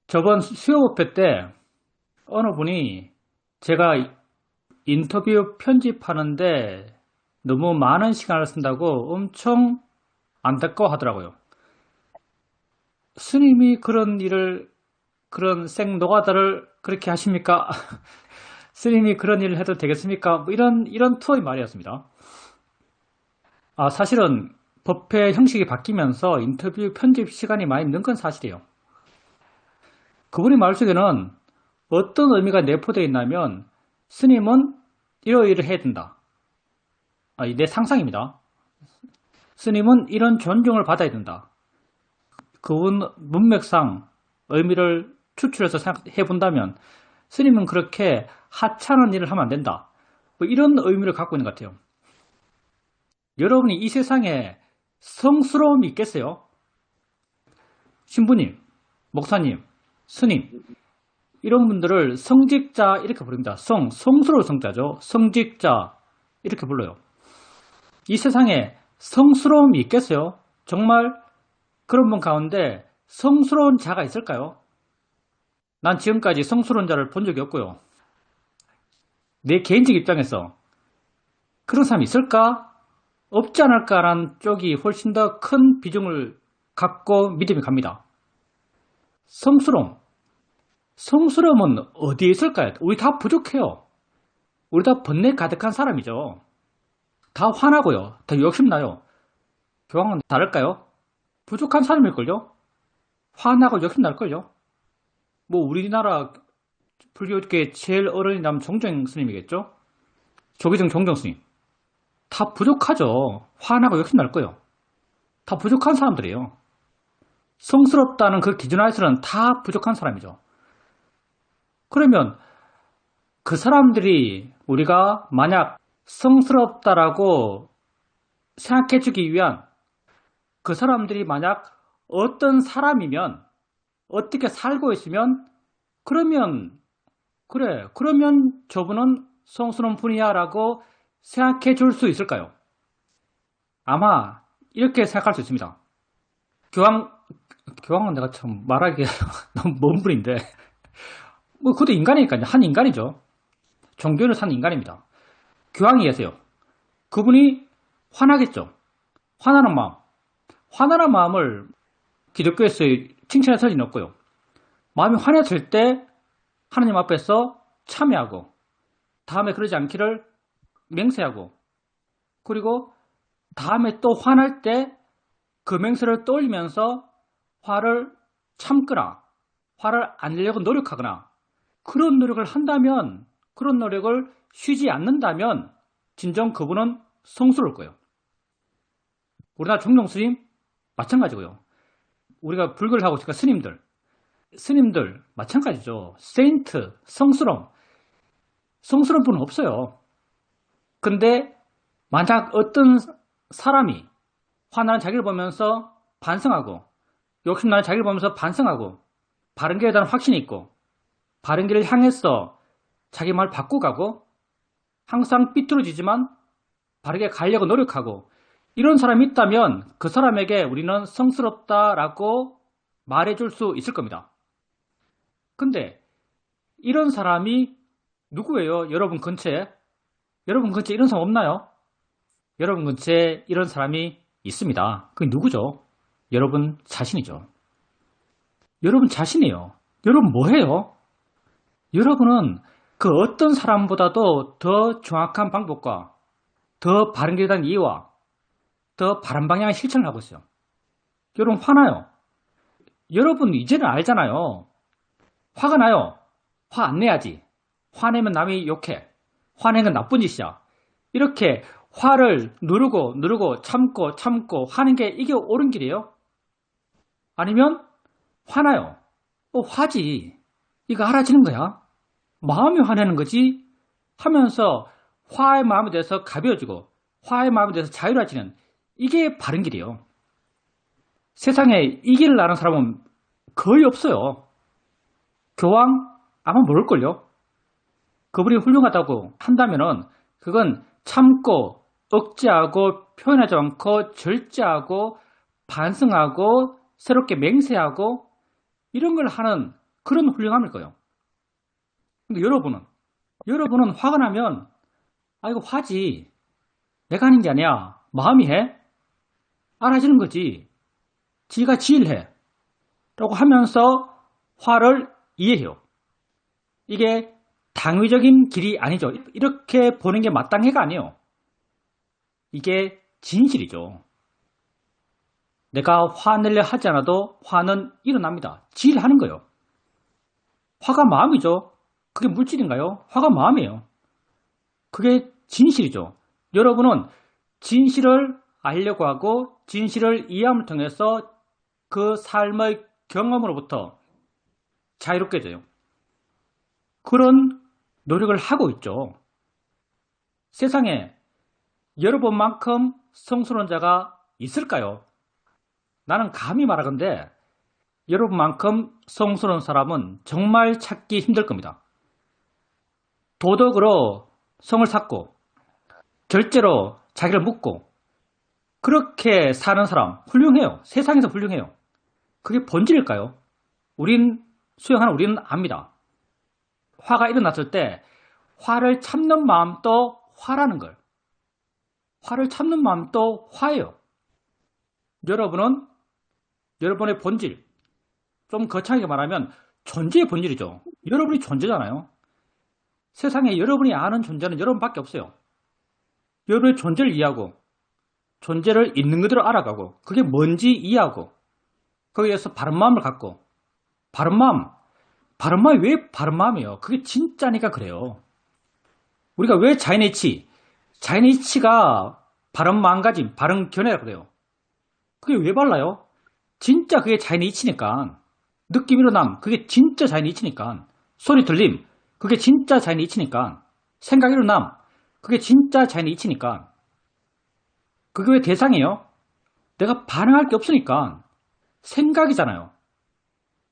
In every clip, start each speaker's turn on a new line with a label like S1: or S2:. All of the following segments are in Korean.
S1: 저번 수요법회 때 어느 분이 제가 인터뷰 편집하는데 너무 많은 시간을 쓴다고 엄청 안타까워하더라고요. 스님이 그런 생노가다를 그렇게 하십니까? 스님이 그런 일을 해도 되겠습니까? 뭐 이런 투어의 말이었습니다. 사실은 법회 형식이 바뀌면서 인터뷰 편집 시간이 많이 는 건 사실이에요. 그분의 말 속에는 어떤 의미가 내포되어 있냐면 스님은 이러이러 해야 된다. 내 상상입니다. 스님은 이런 존중을 받아야 된다. 그분 문맥상 의미를 추출해서 생각해 본다면 스님은 그렇게 하찮은 일을 하면 안 된다. 뭐 이런 의미를 갖고 있는 것 같아요. 여러분이 이 세상에 성스러움이 있겠어요? 신부님, 목사님, 스님 이런 분들을 성직자 이렇게 부릅니다. 성스러울 성자죠. 성직자 이렇게 불러요. 이 세상에 성스러움이 있겠어요? 정말 그런 분 가운데 성스러운 자가 있을까요? 난 지금까지 성스러운 자를 본 적이 없고요. 내 개인적 입장에서 그런 사람이 있을까? 없지 않을까라는 쪽이 훨씬 더 큰 비중을 갖고 믿음이 갑니다. 성스러움은 어디에 있을까요? 우리 다 부족해요. 우리 다 번뇌 가득한 사람이죠. 다 화나고요. 다 욕심나요. 교황은 다를까요? 부족한 사람일걸요? 화나고 욕심날걸요? 뭐 우리나라 불교계 제일 어른이라면 종정 스님이겠죠? 조계종 종정 스님. 다 부족하죠. 화나고 욕심날 거예요. 다 부족한 사람들이에요. 성스럽다는 그 기준 하에서는 다 부족한 사람이죠. 그러면 그 사람들이 우리가 만약 성스럽다라고 생각해 주기 위한 그 사람들이 만약 어떤 사람이면 어떻게 살고 있으면 그러면 저분은 성스러운 분이야 라고 생각해 줄 수 있을까요? 아마 이렇게 생각할 수 있습니다. 교황은 내가 참 말하기가 너무 먼 분인데 뭐 그것도 인간이니까요. 한 인간이죠. 종교를 산 인간입니다. 교황이 계세요. 그분이 화나겠죠. 화나는 마음을 기독교에서 칭찬할 사진이 없고요. 마음이 화냈을 때 하나님 앞에서 참회하고 다음에 그러지 않기를 맹세하고 그리고 다음에 또 화날 때 그 맹세를 떠올리면서 화를 참거나 화를 안 내려고 노력하거나 그런 노력을 한다면 그런 노력을 쉬지 않는다면 진정 그분은 성스러울 거예요. 우리나라 종종스님 마찬가지고요. 우리가 불교를 하고 있으니까 스님들 마찬가지죠. 세인트, 성스러운 분은 없어요. 근데 만약 어떤 사람이 화나는 자기를 보면서 반성하고 욕심나는 자기를 보면서 반성하고 바른 길에 대한 확신이 있고 바른 길을 향해서 자기 말을 바꾸가고 항상 삐뚤어지지만 바르게 가려고 노력하고 이런 사람이 있다면 그 사람에게 우리는 성스럽다라고 말해줄 수 있을 겁니다. 근데 이런 사람이 누구예요? 여러분 근처에 이런 사람 없나요? 여러분 근처에 이런 사람이 있습니다. 그게 누구죠? 여러분 자신이죠. 여러분 자신이에요. 여러분 뭐해요? 여러분은 그 어떤 사람보다도 더 정확한 방법과 더 바른 길에 대한 이해와 더 바른 방향의 실천을 하고 있어요. 여러분 화나요? 여러분 이제는 알잖아요. 화가 나요. 화 안 내야지. 화내면 남이 욕해. 화내는 건 나쁜 짓이야. 이렇게 화를 누르고 참고 하는 게 이게 옳은 길이에요? 아니면 화나요. 화지. 이거 알아지는 거야. 마음이 화내는 거지 하면서 화의 마음에 대해서 가벼워지고 화의 마음에 대해서 자유로워지는 이게 바른 길이에요. 세상에 이 길을 아는 사람은 거의 없어요. 교황 아마 모를걸요. 그분이 훌륭하다고 한다면은 그건 참고 억제하고 표현하지 않고 절제하고 반성하고 새롭게 맹세하고 이런 걸 하는 그런 훌륭함일 거예요. 근데 여러분은 화가 나면, 아, 이거 화지. 내가 하는 게 아니야. 마음이 해. 알아지는 거지. 지가 지일해. 라고 하면서 화를 이해해요. 이게 당위적인 길이 아니죠. 이렇게 보는 게 마땅해가 아니에요. 이게 진실이죠. 내가 화내려 하지 않아도 화는 일어납니다. 지일하는 거예요. 화가 마음이죠. 그게 물질인가요? 화가 마음이에요. 그게 진실이죠. 여러분은 진실을 알려고 하고 진실을 이해함을 통해서 그 삶의 경험으로부터 자유롭게 돼요. 그런 노력을 하고 있죠. 세상에 여러분만큼 성스러운 자가 있을까요? 나는 감히 말하건대 여러분만큼 성스러운 사람은 정말 찾기 힘들 겁니다. 도덕으로 성을 쌓고 절제로 자기를 묻고 그렇게 사는 사람 훌륭해요. 세상에서 훌륭해요. 그게 본질일까요? 수용하는 우리는 압니다. 화가 일어났을 때 화를 참는 마음도 화라는 걸. 화를 참는 마음도 화예요. 여러분은 여러분의 본질, 좀 거창하게 말하면 존재의 본질이죠. 여러분이 존재잖아요. 세상에 여러분이 아는 존재는 여러분밖에 없어요. 여러분의 존재를 이해하고 존재를 있는 그대로 알아가고 그게 뭔지 이해하고 거기에서 바른 마음을 갖고 바른 마음이 왜 바른 마음이에요? 그게 진짜니까 그래요. 우리가 왜 자연의 이치가 바른 마음가짐, 바른 견해라고 그래요. 그게 왜 발라요? 진짜 그게 자연의 이치니까. 느낌 일어남, 그게 진짜 자연의 이치니까. 소리 들림, 그게 진짜 자연의 이치니까. 생각 일어남, 그게 진짜 자연의 이치니까. 그게 왜 대상이에요? 내가 반응할 게 없으니까. 생각이잖아요.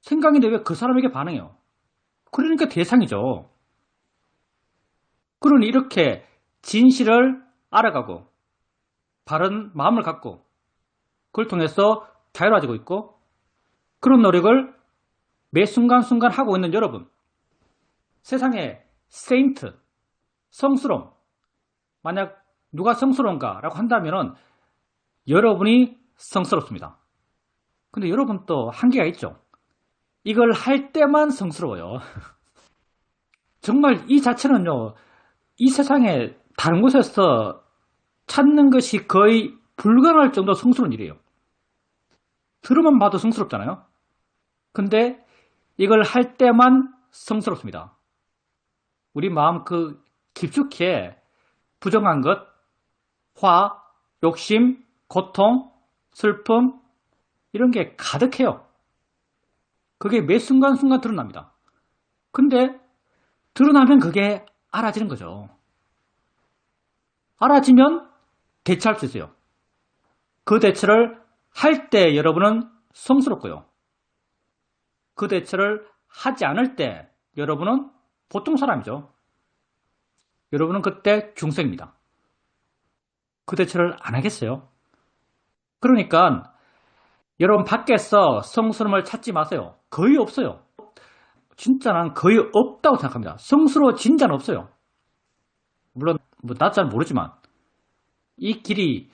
S1: 생각인데 왜 그 사람에게 반응해요? 그러니까 대상이죠. 그러니 이렇게 진실을 알아가고 바른 마음을 갖고 그걸 통해서 자유로워지고 있고 그런 노력을 매 순간순간 하고 있는 여러분, 세상에 세인트, 성스러움, 만약 누가 성스러운가 라고 한다면 여러분이 성스럽습니다. 근데 여러분 또 한계가 있죠. 이걸 할 때만 성스러워요. 정말 이 자체는요, 이 세상에 다른 곳에서 찾는 것이 거의 불가능할 정도로 성스러운 일이에요. 들으면 봐도 성스럽잖아요. 근데 이걸 할 때만 성스럽습니다. 우리 마음 그 깊숙이에 부정한 것, 화, 욕심, 고통, 슬픔 이런 게 가득해요. 그게 매 순간순간 드러납니다. 근데 드러나면 그게 알아지는 거죠. 알아지면 대처할 수 있어요. 그 대처를 할 때 여러분은 성스럽고요. 그 대처를 하지 않을 때 여러분은 보통 사람이죠. 여러분은 그때 중생입니다. 그 대처를 안 하겠어요? 그러니까 여러분 밖에서 성스러움을 찾지 마세요. 거의 없어요. 진짜 난 거의 없다고 생각합니다. 성스러워진 자는 없어요. 물론 나 잘 모르지만 이 길이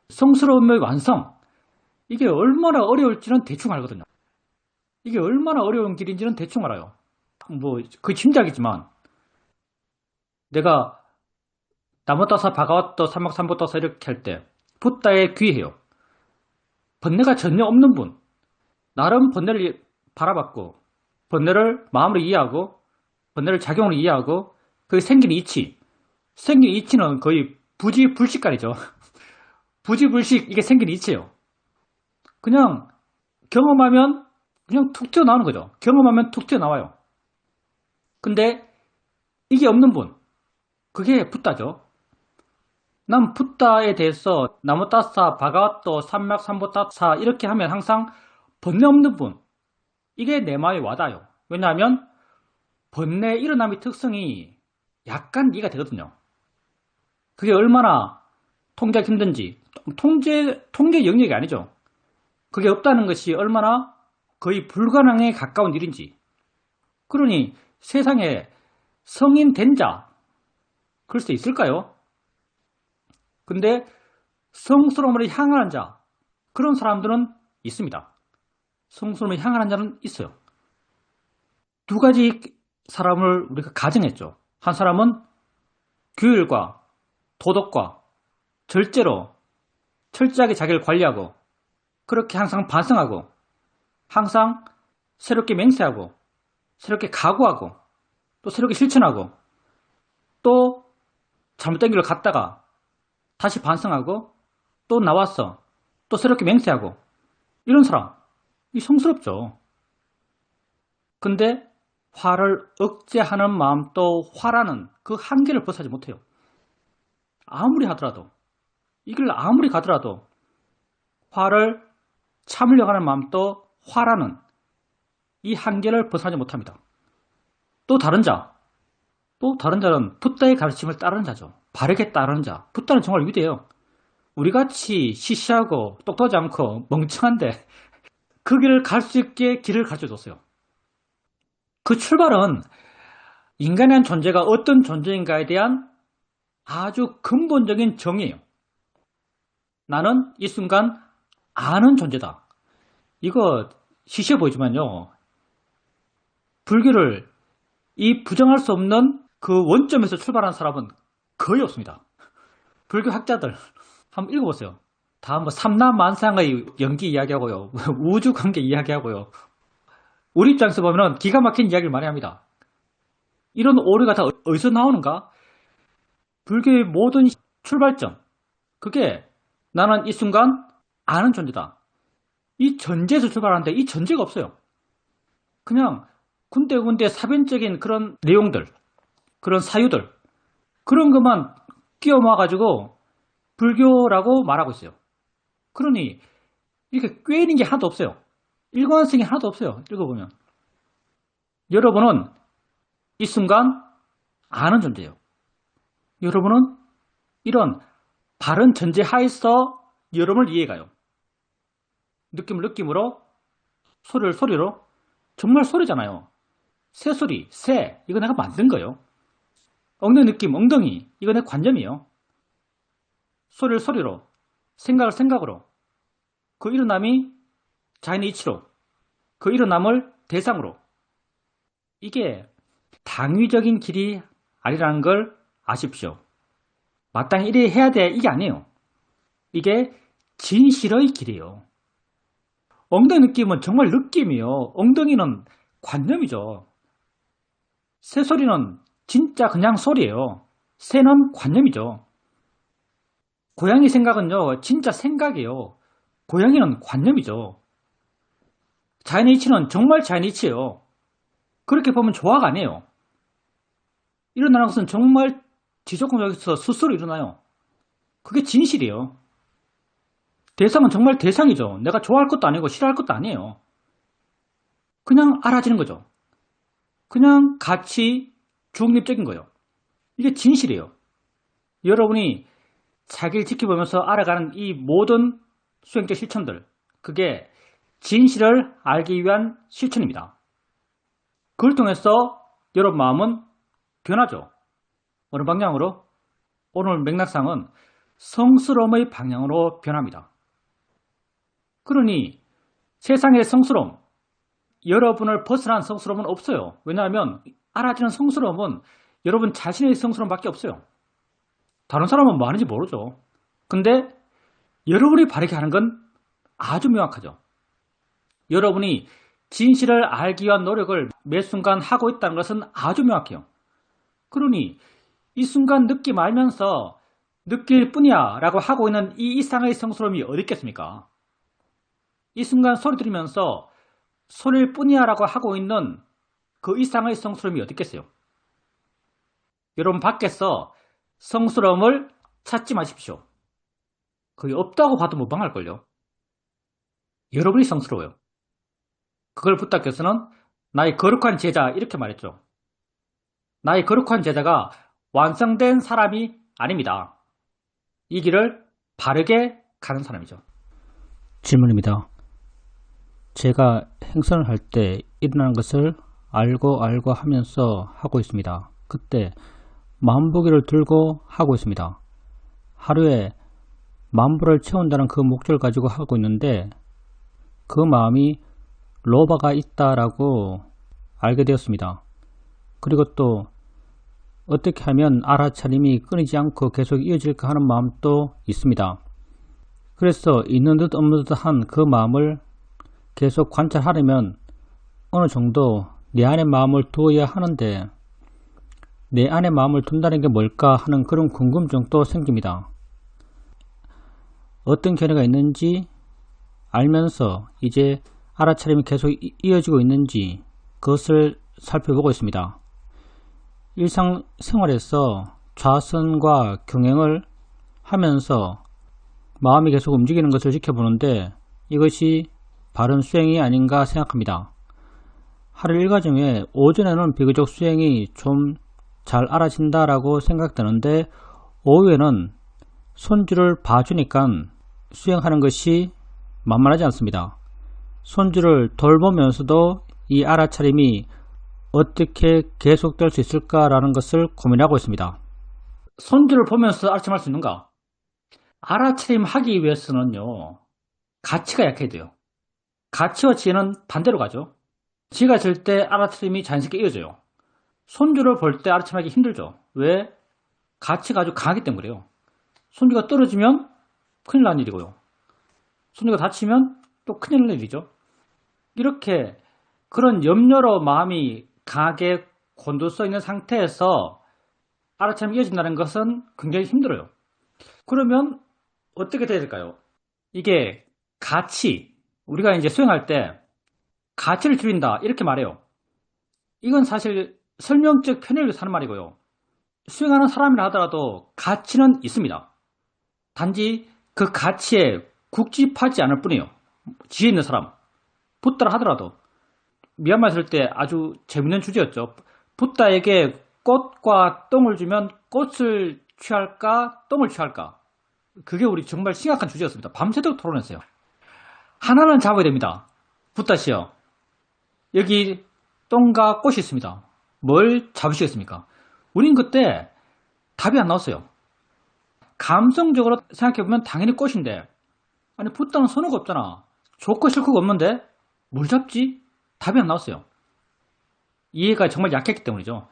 S1: 성스러움의 완성, 이게 얼마나 어려울지는 대충 알거든요. 이게 얼마나 어려운 길인지는 대충 알아요. 그게 짐작이지만 내가 나무 따서 바가왔더 삼막삼보 따서 이렇게 할 때 붓다에 귀해요. 번뇌가 전혀 없는 분, 나름 번뇌를 바라봤고 번뇌를 마음으로 이해하고 번뇌를 작용으로 이해하고 그게 생긴 이치는 거의 부지불식간이죠. 부지불식, 이게 생긴 이치예요. 그냥 경험하면 그냥 툭 튀어나오는 거죠. 경험하면 툭 튀어나와요. 근데 이게 없는 분, 그게 붓다죠. 난 붓다에 대해서 나무따사, 바가와또, 삼맥삼보따사 이렇게 하면 항상 번뇌 없는 분, 이게 내 마음에 와닿아요. 왜냐하면 번뇌 일어남의 특성이 약간 이해가 되거든요. 그게 얼마나 통제하기 힘든지, 통제 영역이 아니죠. 그게 없다는 것이 얼마나 거의 불가능에 가까운 일인지 그러니 세상에 성인 된 자, 글쎄 있을까요? 근데 성스러움을 향하는 자, 그런 사람들은 있습니다. 성스러움을 향하는 자는 있어요. 두 가지 사람을 우리가 가정했죠. 한 사람은 규율과 도덕과 절제로 철저하게 자기를 관리하고 그렇게 항상 반성하고 항상 새롭게 맹세하고 새롭게 각오하고 또 새롭게 실천하고 또 잘못된 길을 갔다가 다시 반성하고 또 나왔어 또 새롭게 맹세하고 이런 사람 이 성스럽죠. 근데 화를 억제하는 마음도 화라는 그 한계를 벗어나지 못해요. 아무리 하더라도 이 길을 아무리 가더라도 화를 참으려고 하는 마음도 화라는 이 한계를 벗어나지 못합니다. 또 다른 자는 붓다의 가르침을 따르는 자죠. 바르게 따르는 자. 붓다는 정말 위대해요. 우리같이 시시하고 똑똑하지 않고 멍청한데 그 길을 갈 수 있게 길을 가르쳐줬어요. 그 출발은 인간의 존재가 어떤 존재인가에 대한 아주 근본적인 정의예요. 나는 이 순간 아는 존재다. 이거 시시해 보이지만요. 불교를 이 부정할 수 없는 그 원점에서 출발한 사람은 거의 없습니다. 불교 학자들 한번 읽어보세요. 다 뭐 삼라만상의 연기 이야기하고요. 우주관계 이야기하고요. 우리 입장에서 보면 기가 막힌 이야기를 많이 합니다. 이런 오류가 다 어디서 나오는가? 불교의 모든 출발점. 그게 나는 이 순간 아는 존재다. 이 전제에서 출발하는데 이 전제가 없어요. 그냥 군데군데 사변적인 그런 내용들, 그런 사유들, 그런 것만 끼워 모아가지고 불교라고 말하고 있어요. 그러니 이렇게 꿰이는 게 하나도 없어요. 일관성이 하나도 없어요. 읽어보면. 여러분은 이 순간 아는 존재예요. 여러분은 이런 바른 전제 하에서 여러분을 이해가요. 느낌을 느낌으로, 소리를 소리로, 정말 소리잖아요. 새소리, 새, 이거 내가 만든 거예요. 엉덩이 느낌, 엉덩이, 이거 내 관념이에요. 소리를 소리로, 생각을 생각으로, 그 일어남이 자연의 이치로, 그 일어남을 대상으로. 이게 당위적인 길이 아니라는 걸 아십시오. 마땅히 이래 해야 돼, 이게 아니에요. 이게 진실의 길이에요. 엉덩이 느낌은 정말 느낌이에요. 엉덩이는 관념이죠. 새소리는 진짜 그냥 소리예요. 새는 관념이죠. 고양이 생각은요, 진짜 생각이에요. 고양이는 관념이죠. 자연의 이치는 정말 자연의 이치예요. 그렇게 보면 조화가 아니에요. 일어나는 것은 정말 지속적에서 스스로 일어나요. 그게 진실이에요. 대상은 정말 대상이죠. 내가 좋아할 것도 아니고 싫어할 것도 아니에요. 그냥 알아지는 거죠. 그냥 같이 중립적인 거예요. 이게 진실이에요. 여러분이 자기를 지켜보면서 알아가는 이 모든 수행적 실천들, 그게 진실을 알기 위한 실천입니다. 그걸 통해서 여러분 마음은 변하죠. 어느 방향으로? 오늘 맥락상은 성스러움의 방향으로 변합니다. 그러니 세상의 성스러움, 여러분을 벗어난 성스러움은 없어요. 왜냐하면 알아지는 성스러움은 여러분 자신의 성스러움밖에 없어요. 다른 사람은 뭐 하는지 모르죠. 근데 여러분이 바르게 하는 건 아주 명확하죠. 여러분이 진실을 알기 위한 노력을 매 순간 하고 있다는 것은 아주 명확해요. 그러니 이 순간 느낌 알면서 느낄 뿐이야 라고 하고 있는 이 이상의 성스러움이 어디 있겠습니까? 이 순간 소리 들으면서 소리일 뿐이야 라고 하고 있는 그 이상의 성스러움이 어디 있겠어요? 여러분 밖에서 성스러움을 찾지 마십시오. 거의 없다고 봐도 무방할걸요. 여러분이 성스러워요. 그걸 부탁해서는 나의 거룩한 제자 이렇게 말했죠. 나의 거룩한 제자가 완성된 사람이 아닙니다. 이 길을 바르게 가는 사람이죠. 질문입니다. 제가 행선을 할 때 일어나는 것을 알고 하면서 하고 있습니다. 그때 만보기를 들고 하고 있습니다. 하루에 만보를 채운다는 그 목적을 가지고 하고 있는데 그 마음이 로바가 있다라고 알게 되었습니다. 그리고 또 어떻게 하면 알아차림이 끊이지 않고 계속 이어질까 하는 마음도 있습니다. 그래서 있는 듯 없는 듯한 그 마음을 계속 관찰하려면 어느 정도 내 안에 마음을 두어야 하는데 내 안에 마음을 둔다는 게 뭘까 하는 그런 궁금증도 생깁니다. 어떤 견해가 있는지 알면서 이제 알아차림이 계속 이어지고 있는지 그것을 살펴보고 있습니다. 일상생활에서 좌선과 경행을 하면서 마음이 계속 움직이는 것을 지켜보는데 이것이 바른 수행이 아닌가 생각합니다. 하루 일과 중에 오전에는 비교적 수행이 좀 잘 알아진다라고 생각되는데 오후에는 손주를 봐주니까 수행하는 것이 만만하지 않습니다. 손주를 돌보면서도 이 알아차림이 어떻게 계속될 수 있을까라는 것을 고민하고 있습니다. 손주를 보면서 알아차림할 수 있는가? 알아차림 하기 위해서는요, 가치가 약해야 돼요. 가치와 지혜는 반대로 가죠. 지혜가 있을 때 알아차림이 자연스럽게 이어져요. 손주를 볼 때 알아차림하기 힘들죠. 왜? 가치가 아주 강하기 때문에 그래요. 손주가 떨어지면 큰일 난 일이고요. 손주가 다치면 또 큰일 날 일이죠. 이렇게 그런 염려로 마음이 강하게 곤두서 있는 상태에서 알아차림이 이어진다는 것은 굉장히 힘들어요. 그러면 어떻게 돼야 될까요? 이게 가치, 우리가 이제 수행할 때 가치를 줄인다 이렇게 말해요. 이건 사실 설명적 편의를 위해서 하는 말이고요. 수행하는 사람이라 하더라도 가치는 있습니다. 단지 그 가치에 국집하지 않을 뿐이에요. 지혜 있는 사람, 붓다라 하더라도 미얀마 있을 때 아주 재밌는 주제였죠. 붓다에게 꽃과 똥을 주면 꽃을 취할까 똥을 취할까. 그게 우리 정말 심각한 주제였습니다. 밤새도록 토론했어요. 하나는 잡아야 됩니다. 붓다씨요. 여기 똥과 꽃이 있습니다. 뭘 잡으시겠습니까? 우린 그때 답이 안 나왔어요. 감성적으로 생각해보면 당연히 꽃인데 아니 붓다는 선호가 없잖아. 좋고 싫고가 없는데 뭘 잡지? 답이 안 나왔어요. 이해가 정말 약했기 때문이죠.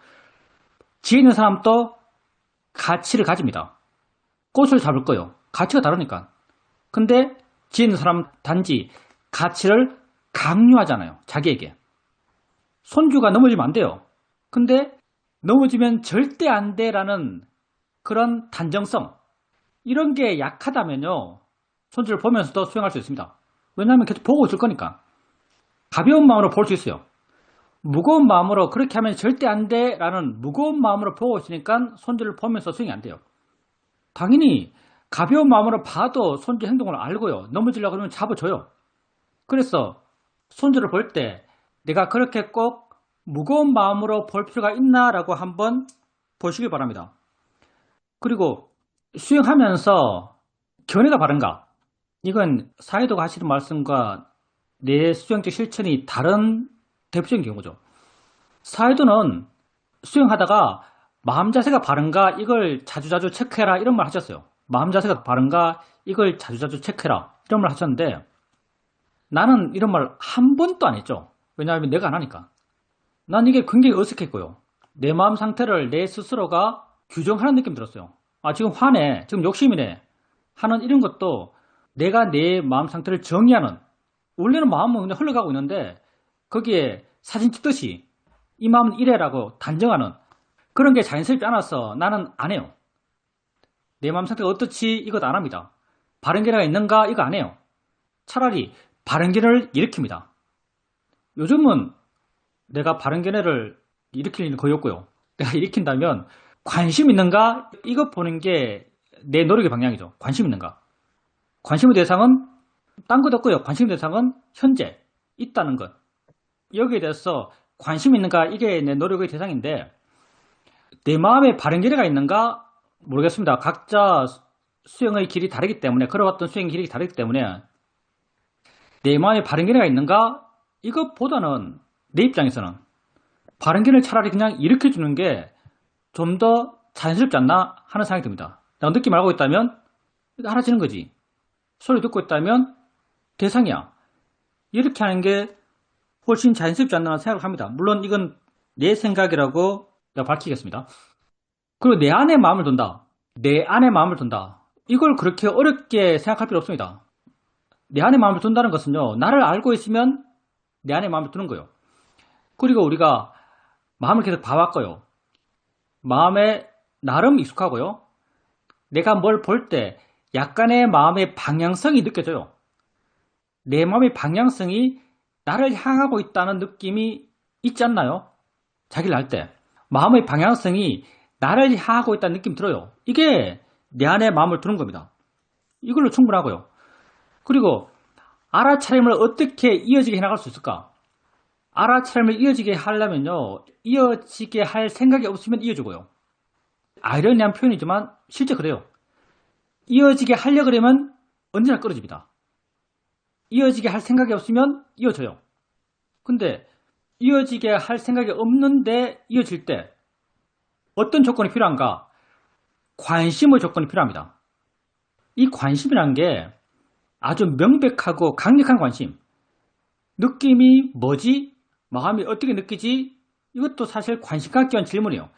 S1: 지혜 있는 사람도 가치를 가집니다. 꽃을 잡을 거예요. 가치가 다르니까. 근데 지혜 있는 사람은 단지 가치를 강요하잖아요. 자기에게. 손주가 넘어지면 안 돼요. 근데 넘어지면 절대 안 돼라는 그런 단정성. 이런 게 약하다면요. 손주를 보면서도 수행할 수 있습니다. 왜냐하면 계속 보고 있을 거니까. 가벼운 마음으로 볼 수 있어요. 무거운 마음으로 그렇게 하면 절대 안 돼 라는 무거운 마음으로 보고 있으니까 손주를 보면서 수행이 안 돼요. 당연히 가벼운 마음으로 봐도 손주 행동을 알고요. 넘어지려고 그러면 잡아줘요. 그래서 손주를 볼 때 내가 그렇게 꼭 무거운 마음으로 볼 필요가 있나 라고 한번 보시길 바랍니다. 그리고 수행하면서 견해가 바른가? 이건 사이도가 하시는 말씀과 내 수행적 실천이 다른 대표적인 경우죠. 사이도는 수행하다가 마음 자세가 바른가 이걸 자주자주 체크해라 이런 말 하셨어요. 마음 자세가 바른가 이걸 자주자주 체크해라 이런 말 하셨는데 나는 이런 말 한 번도 안 했죠. 왜냐하면 내가 안 하니까. 난 이게 굉장히 어색했고요. 내 마음 상태를 내 스스로가 규정하는 느낌 들었어요. 아 지금 화내, 지금 욕심이네 하는 이런 것도 내가 내 마음 상태를 정의하는 원래는 마음은 그냥 흘러가고 있는데 거기에 사진 찍듯이 이 마음은 이래라고 단정하는 그런 게 자연스럽지 않아서 나는 안 해요. 내 마음 상태가 어떻지 이것 안 합니다. 바른 견해가 있는가 이거 안 해요. 차라리 바른 견해를 일으킵니다. 요즘은 내가 바른 견해를 일으킬 일은 거의 없고요. 내가 일으킨다면 관심 있는가 이것 보는 게 내 노력의 방향이죠. 관심 있는가. 관심의 대상은 딴 것 없고요. 관심의 대상은 현재 있다는 것. 여기에 대해서 관심 있는가 이게 내 노력의 대상인데 내 마음에 바른 견해가 있는가 모르겠습니다. 각자 수행의 길이 다르기 때문에 걸어왔던 수행의 길이 다르기 때문에 내 마음에 바른 견해가 있는가 이것보다는 내 입장에서는 발행기를 차라리 그냥 일으켜주는 게 좀 더 자연스럽지 않나 하는 생각이 듭니다. 내가 느낌 알고 있다면 알아지는 거지. 소리 듣고 있다면 대상이야. 이렇게 하는 게 훨씬 자연스럽지 않나 생각을 합니다. 물론 이건 내 생각이라고 내가 밝히겠습니다. 그리고 내 안에 마음을 둔다. 내 안에 마음을 둔다. 이걸 그렇게 어렵게 생각할 필요 없습니다. 내 안에 마음을 둔다는 것은요, 나를 알고 있으면 내 안에 마음을 두는 거예요. 그리고 우리가 마음을 계속 봐왔고요. 마음에 나름 익숙하고요. 내가 뭘 볼 때 약간의 마음의 방향성이 느껴져요. 내 마음의 방향성이 나를 향하고 있다는 느낌이 있지 않나요? 자기를 알 때. 마음의 방향성이 나를 향하고 있다는 느낌이 들어요. 이게 내 안에 마음을 두는 겁니다. 이걸로 충분하고요. 그리고 알아차림을 어떻게 이어지게 해나갈 수 있을까? 알아차림을 이어지게 하려면요, 이어지게 할 생각이 없으면 이어지고요. 아이러니한 표현이지만 실제 그래요. 이어지게 하려고 그러면 언제나 끊어집니다. 이어지게 할 생각이 없으면 이어져요. 근데 이어지게 할 생각이 없는데 이어질 때 어떤 조건이 필요한가? 관심의 조건이 필요합니다. 이 관심이란 게 아주 명백하고 강력한 관심. 느낌이 뭐지? 마음이 어떻게 느끼지? 이것도 사실 관심 갖기 위한 질문이에요.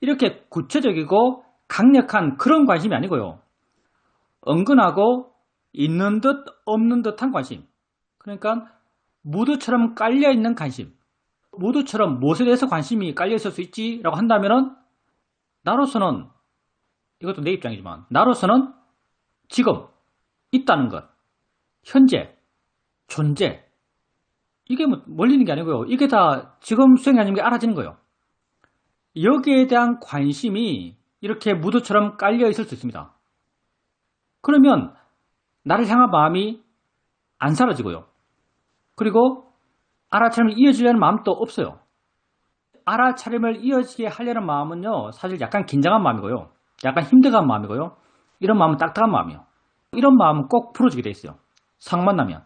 S1: 이렇게 구체적이고 강력한 그런 관심이 아니고요. 은근하고 있는 듯 없는 듯한 관심. 그러니까 무드처럼 깔려있는 관심. 무드처럼 무엇에 대해서 관심이 깔려있을 수 있지? 라고 한다면은 나로서는, 이것도 내 입장이지만, 나로서는 지금 있다는 것, 현재, 존재, 이게 뭐 멀리 있는 게 아니고요. 이게 다 지금 수행이 아닌 게 알아지는 거예요. 여기에 대한 관심이 이렇게 무드처럼 깔려 있을 수 있습니다. 그러면 나를 향한 마음이 안 사라지고요. 그리고 알아차림을 이어지려는 마음도 없어요. 알아차림을 이어지게 하려는 마음은요, 사실 약간 긴장한 마음이고요. 약간 힘들어한 마음이고요. 이런 마음은 딱딱한 마음이에요. 이런 마음은 꼭 풀어지게 돼 있어요. 상만 나면.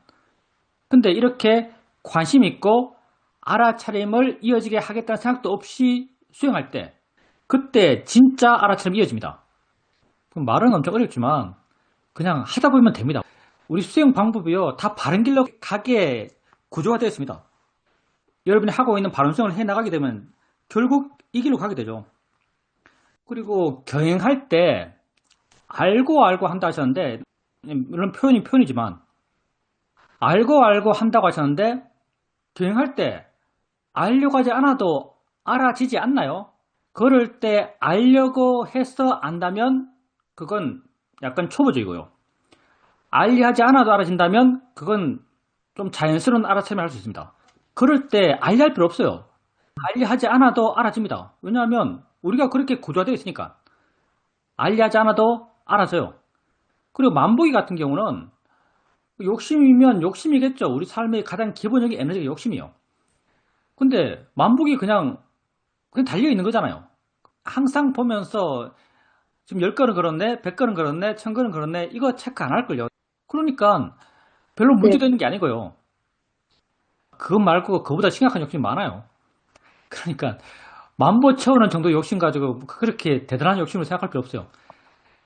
S1: 근데 이렇게 관심 있고 알아차림을 이어지게 하겠다는 생각도 없이 수행할 때, 그때 진짜 알아차림이 이어집니다. 말은 엄청 어렵지만 그냥 하다 보면 됩니다. 우리 수행 방법이요, 다 바른 길로 가게 구조가 되어 있습니다. 여러분이 하고 있는 바른 수행을 해 나가게 되면 결국 이 길로 가게 되죠. 그리고 경행할 때 알고 한다 하셨는데, 물론 표현이지만 알고 한다고 하셨는데, 경행할 때 알려고 하지 않아도 알아지지 않나요? 그럴 때 알려고 해서 안다면 그건 약간 초보적이고요. 알려하지 않아도 알아진다면 그건 좀 자연스러운 알아차림을 할 수 있습니다. 그럴 때 알려할 필요 없어요. 알려하지 않아도 알아집니다. 왜냐하면 우리가 그렇게 구조화되어 있으니까. 알려하지 않아도 알아져요. 그리고 만보기 같은 경우는 욕심이면 욕심이겠죠. 우리 삶의 가장 기본적인 에너지가 욕심이에요. 근데 만보기 그냥 달려있는 거잖아요. 항상 보면서 지금 10걸음 걸었네, 100걸음 걸었네, 1000걸음 걸었네, 이거 체크 안 할걸요. 그러니까 별로 문제되는 게 아니고요. 그것 말고 그거보다 심각한 욕심이 많아요. 그러니까 만보 채우는 정도 욕심 가지고 그렇게 대단한 욕심을 생각할 필요 없어요.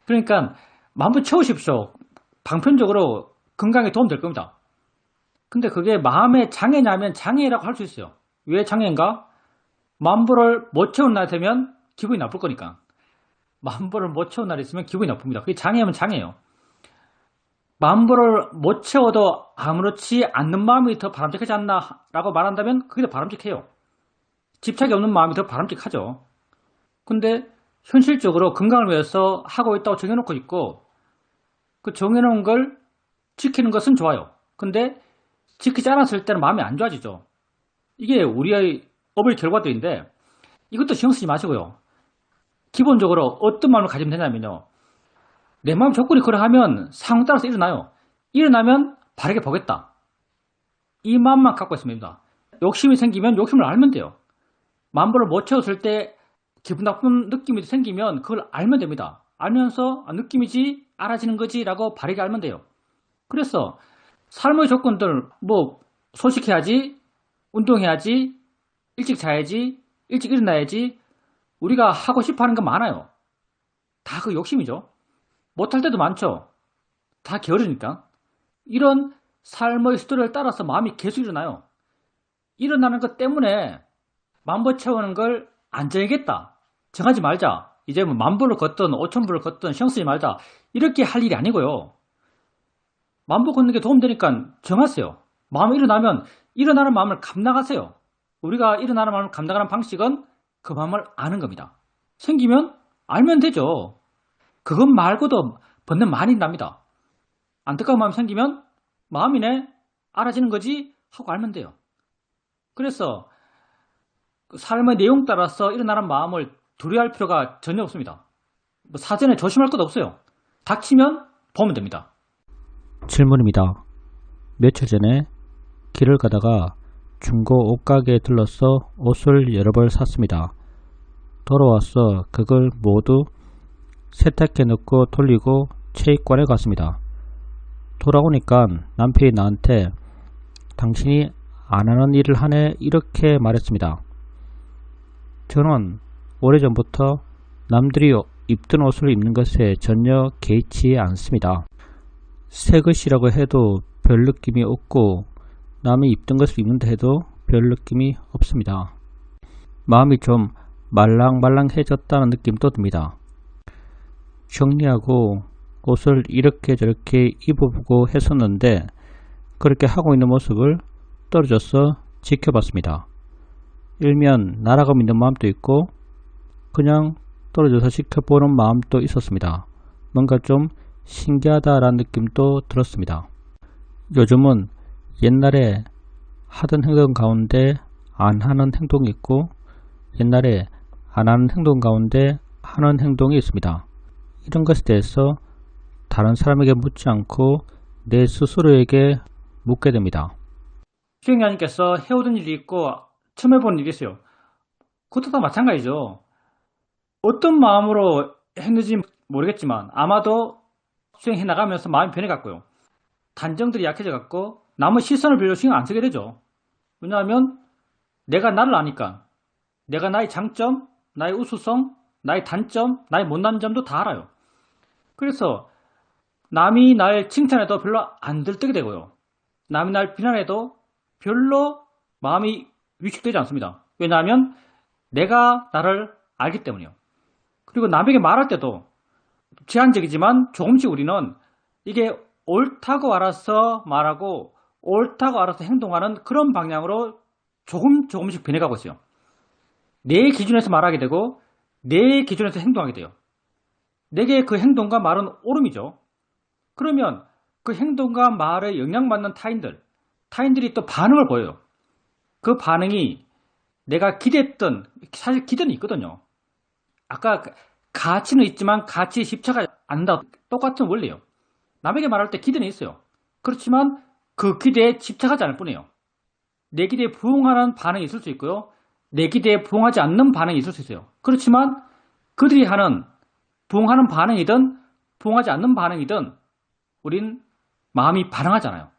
S1: 그러니까 만보 채우십시오. 방편적으로 건강에 도움 될 겁니다. 근데 그게 마음의 장애냐면 장애라고 할 수 있어요. 왜 장애인가? 만보를 못 채운 날 되면 기분이 나쁠 거니까. 만보를 못 채운 날이 있으면 기분이 나쁩니다. 그게 장애면 장애예요. 만보를 못 채워도 아무렇지 않는 마음이 더 바람직하지 않나 라고 말한다면 그게 더 바람직해요. 집착이 없는 마음이 더 바람직하죠. 근데 현실적으로 건강을 위해서 하고 있다고 정해놓고 있고, 그 정해놓은 걸 지키는 것은 좋아요. 근데 지키지 않았을 때는 마음이 안 좋아지죠. 이게 우리의 업의 결과들인데, 이것도 신경 쓰지 마시고요. 기본적으로 어떤 마음을 가지면 되냐면요, 내 마음 조건이 그러하면 상황 따라서 일어나요. 일어나면 바르게 보겠다. 이 마음만 갖고 있으면 됩니다. 욕심이 생기면 욕심을 알면 돼요. 만보를 못 채웠을 때 기분 나쁜 느낌이 생기면 그걸 알면 됩니다. 알면서 느낌이지, 알아지는 거지 라고 바르게 알면 돼요. 그래서 삶의 조건들, 뭐 소식해야지, 운동해야지, 일찍 자야지, 일찍 일어나야지 우리가 하고 싶어 하는 거 많아요. 다 그 욕심이죠. 못할 때도 많죠. 다 게으르니까. 이런 삶의 스토리를 따라서 마음이 계속 일어나요. 일어나는 것 때문에 만보 채우는 걸 안 정하겠다. 정하지 말자. 이제 뭐 만보를 걷든 5,000보를 걷든 신경 쓰지 말자. 이렇게 할 일이 아니고요. 만보 걷는 게 도움되니까 정하세요. 마음이 일어나면 일어나는 마음을 감당하세요. 우리가 일어나는 마음을 감당하는 방식은 그 마음을 아는 겁니다. 생기면 알면 되죠. 그것 말고도 번뇌 많이 납니다. 안타까운 마음이 생기면 마음이네 알아지는 거지 하고 알면 돼요. 그래서 삶의 내용 따라서 일어나는 마음을 두려워할 필요가 전혀 없습니다. 사전에 조심할 것도 없어요. 닥치면 보면 됩니다.
S2: 질문입니다. 며칠 전에 길을 가다가 중고 옷가게에 들러서 옷을 여러 벌 샀습니다. 돌아와서 그걸 모두 세탁기에 넣고 돌리고 체육관에 갔습니다. 돌아오니까 남편이 나한테 당신이 안 하는 일을 하네 이렇게 말했습니다. 저는 오래전부터 남들이 입던 옷을 입는 것에 전혀 개의치 않습니다. 새 것이라고 해도 별 느낌이 없고 남이 입던 것을 입는다 해도 별 느낌이 없습니다. 마음이 좀 말랑말랑해졌다는 느낌도 듭니다. 정리하고 옷을 이렇게 저렇게 입어보고 했었는데 그렇게 하고 있는 모습을 떨어져서 지켜봤습니다. 일면 나라가 믿는 마음도 있고 그냥 떨어져서 지켜보는 마음도 있었습니다. 뭔가 좀 신기하다라는 느낌도 들었습니다. 요즘은 옛날에 하던 행동 가운데 안 하는 행동이 있고 옛날에 안 하는 행동 가운데 하는 행동이 있습니다. 이런 것에 대해서 다른 사람에게 묻지 않고 내 스스로에게 묻게 됩니다.
S1: 수행자님께서 해오던 일이 있고 처음 해보는 일이 있어요. 그것도 다 마찬가지죠. 어떤 마음으로 했는지 모르겠지만 아마도 수행해 나가면서 마음이 변해갔고요. 단정들이 약해져갔고 남의 시선을 별로 신경 안 쓰게 되죠. 왜냐하면 내가 나를 아니까 내가 나의 장점, 나의 우수성, 나의 단점, 나의 못난 점도 다 알아요. 그래서 남이 날 칭찬해도 별로 안 들뜨게 되고요. 남이 날 비난해도 별로 마음이 위축되지 않습니다. 왜냐하면 내가 나를 알기 때문이요. 그리고 남에게 말할 때도 제한적이지만 조금씩 우리는 이게 옳다고 알아서 말하고 옳다고 알아서 행동하는 그런 방향으로 조금씩 변해가고 있어요. 내 기준에서 말하게 되고 내 기준에서 행동하게 돼요. 내게 그 행동과 말은 옳음이죠. 그러면 그 행동과 말에 영향받는 타인들이 또 반응을 보여요. 그 반응이 내가 기대했던, 사실 기대는 있거든요. 아까 가치는 있지만 가치에 집착하지 않는다. 똑같은 원리예요. 남에게 말할 때 기대는 있어요. 그렇지만 그 기대에 집착하지 않을 뿐이에요. 내 기대에 부응하는 반응이 있을 수 있고요. 내 기대에 부응하지 않는 반응이 있을 수 있어요. 그렇지만 그들이 하는 부응하는 반응이든 부응하지 않는 반응이든 우린 마음이 반응하잖아요.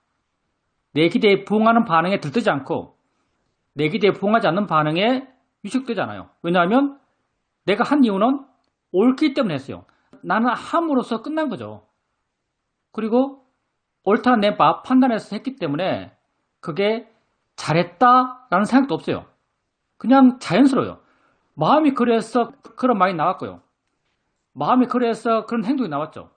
S1: 내 기대에 부응하는 반응에 들뜨지 않고 내 기대에 부응하지 않는 반응에 위축되지 않아요. 왜냐하면 내가 한 이유는 옳기 때문에 했어요. 나는 함으로써 끝난 거죠. 그리고 옳다 내 판단해서 했기 때문에 그게 잘했다라는 생각도 없어요. 그냥 자연스러워요. 마음이 그래서 그런 말이 나왔고요. 마음이 그래서 그런 행동이 나왔죠.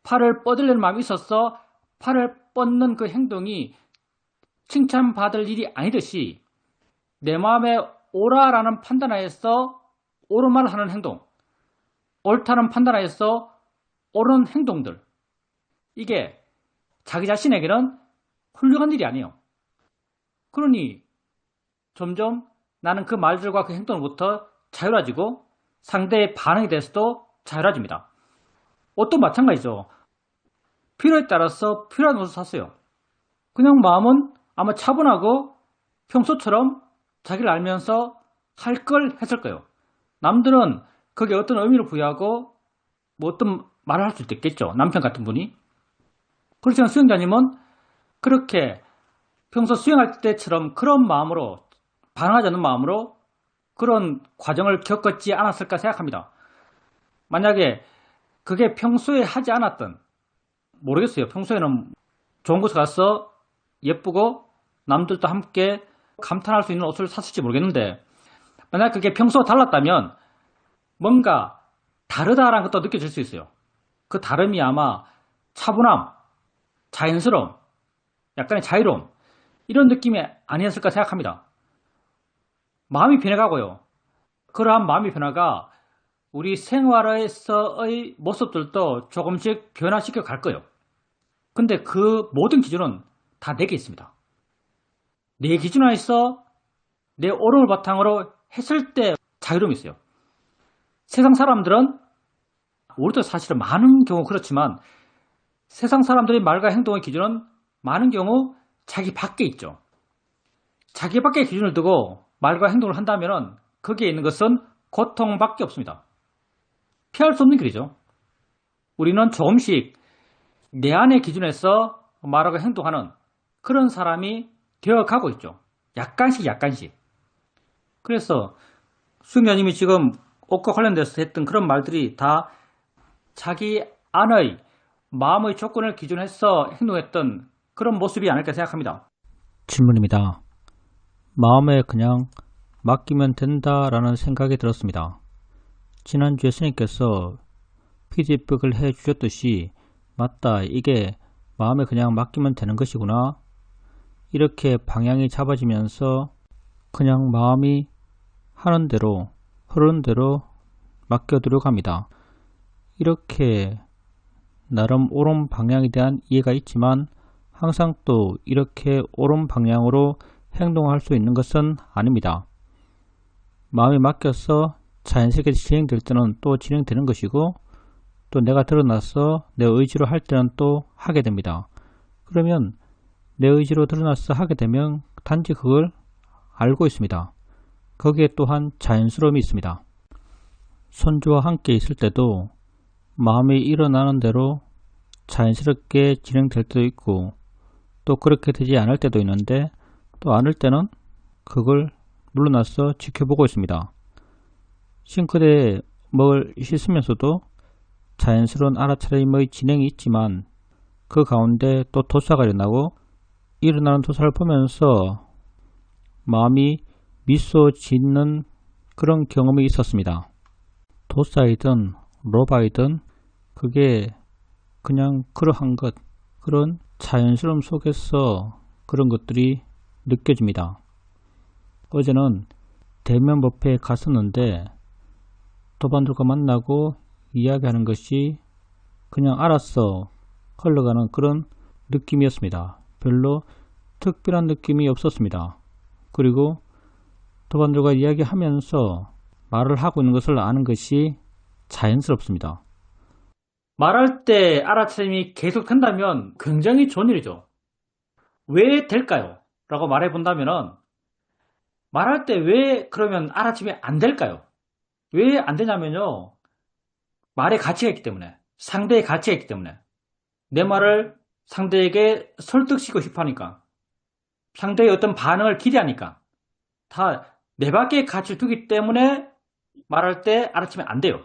S1: 팔을 뻗으려는 마음이 있어서 팔을 뻗는 그 행동이 칭찬받을 일이 아니듯이 내 마음에 옳아라는 판단하에서 옳은 말을 하는 행동, 옳다는 판단하에서 옳은 행동들, 이게 자기 자신에게는 훌륭한 일이 아니에요. 그러니 점점 나는 그 말들과 그 행동으로부터 자유로워지고 상대의 반응에 대해서도 자유로워집니다. 옷도 마찬가지죠. 필요에 따라서 필요한 옷을 샀어요. 그냥 마음은 아마 차분하고 평소처럼 자기를 알면서 할 걸 했을 거예요. 남들은 거기에 어떤 의미를 부여하고 뭐 어떤 말을 할 수도 있겠죠. 남편 같은 분이. 그렇지만 수행자님은 그렇게 평소 수행할 때처럼 그런 마음으로 반응하지 않는 마음으로 그런 과정을 겪었지 않았을까 생각합니다. 만약에 그게 평소에 하지 않았던, 모르겠어요. 평소에는 좋은 곳에 가서 예쁘고 남들도 함께 감탄할 수 있는 옷을 샀을지 모르겠는데, 만약 그게 평소와 달랐다면 뭔가 다르다라는 것도 느껴질 수 있어요. 그 다름이 아마 차분함, 자연스러움, 약간의 자유로움, 이런 느낌이 아니었을까 생각합니다. 마음이 변해가고요. 그러한 마음의 변화가 우리 생활에서의 모습들도 조금씩 변화시켜 갈 거예요. 근데 그 모든 기준은 다 내게 있습니다. 내 기준 안에서 내 옳음을 바탕으로 했을 때 자유로움이 있어요. 세상 사람들은, 우리도 사실은 많은 경우 그렇지만 세상 사람들의 말과 행동의 기준은 많은 경우 자기 밖에 있죠. 자기 밖의 기준을 두고 말과 행동을 한다면 거기에 있는 것은 고통밖에 없습니다. 피할 수 없는 길이죠. 우리는 조금씩 내 안의 기준에서 말하고 행동하는 그런 사람이 되어가고 있죠. 약간씩. 그래서 수영자님이 지금 옷과 관련돼서 했던 그런 말들이 다 자기 안의 마음의 조건을 기준해서 행동했던 그런 모습이 아닐까 생각합니다.
S2: 질문입니다. 마음에 그냥 맡기면 된다라는 생각이 들었습니다. 지난주에 스님께서 피드백을 해주셨듯이 맞다, 이게 마음에 그냥 맡기면 되는 것이구나, 이렇게 방향이 잡아지면서 그냥 마음이 하는 대로 흐르는 대로 맡겨두려고 합니다. 이렇게 나름 옳은 방향에 대한 이해가 있지만 항상 또 이렇게 옳은 방향으로 행동할 수 있는 것은 아닙니다. 마음이 맡겨서 자연스럽게 진행될 때는 또 진행되는 것이고, 또 내가 드러나서 내 의지로 할 때는 또 하게 됩니다. 그러면 내 의지로 드러나서 하게 되면 단지 그걸 알고 있습니다. 거기에 또한 자연스러움이 있습니다. 손주와 함께 있을 때도 마음이 일어나는 대로 자연스럽게 진행될 때도 있고, 또 그렇게 되지 않을 때도 있는데, 또 않을 때는 그걸 물러나서 지켜보고 있습니다. 싱크대에 뭘 씻으면서도 자연스러운 알아차림의 진행이 있지만 그 가운데 또 도사가 일어나고, 일어나는 도사를 보면서 마음이 미소 짓는 그런 경험이 있었습니다. 도사이든 로바이든 그게 그냥 그러한 것, 그런 자연스러움 속에서 그런 것들이 느껴집니다. 어제는 대면 법회에 갔었는데 도반들과 만나고 이야기하는 것이 그냥 알아서 흘러가는 그런 느낌이었습니다. 별로 특별한 느낌이 없었습니다. 그리고 도반들과 이야기하면서 말을 하고 있는 것을 아는 것이 자연스럽습니다.
S1: 말할 때 알아차림이 계속 된다면 굉장히 좋은 일이죠. 왜 될까요? 라고 말해본다면, 말할 때 왜 그러면 알아차림이 안 될까요? 왜 안 되냐면요, 말의 가치가 있기 때문에, 상대의 가치가 있기 때문에, 내 말을 상대에게 설득시키고 싶어 하니까, 상대의 어떤 반응을 기대하니까, 다 내 밖에 가치를 두기 때문에 말할 때 알아차리면 안 돼요.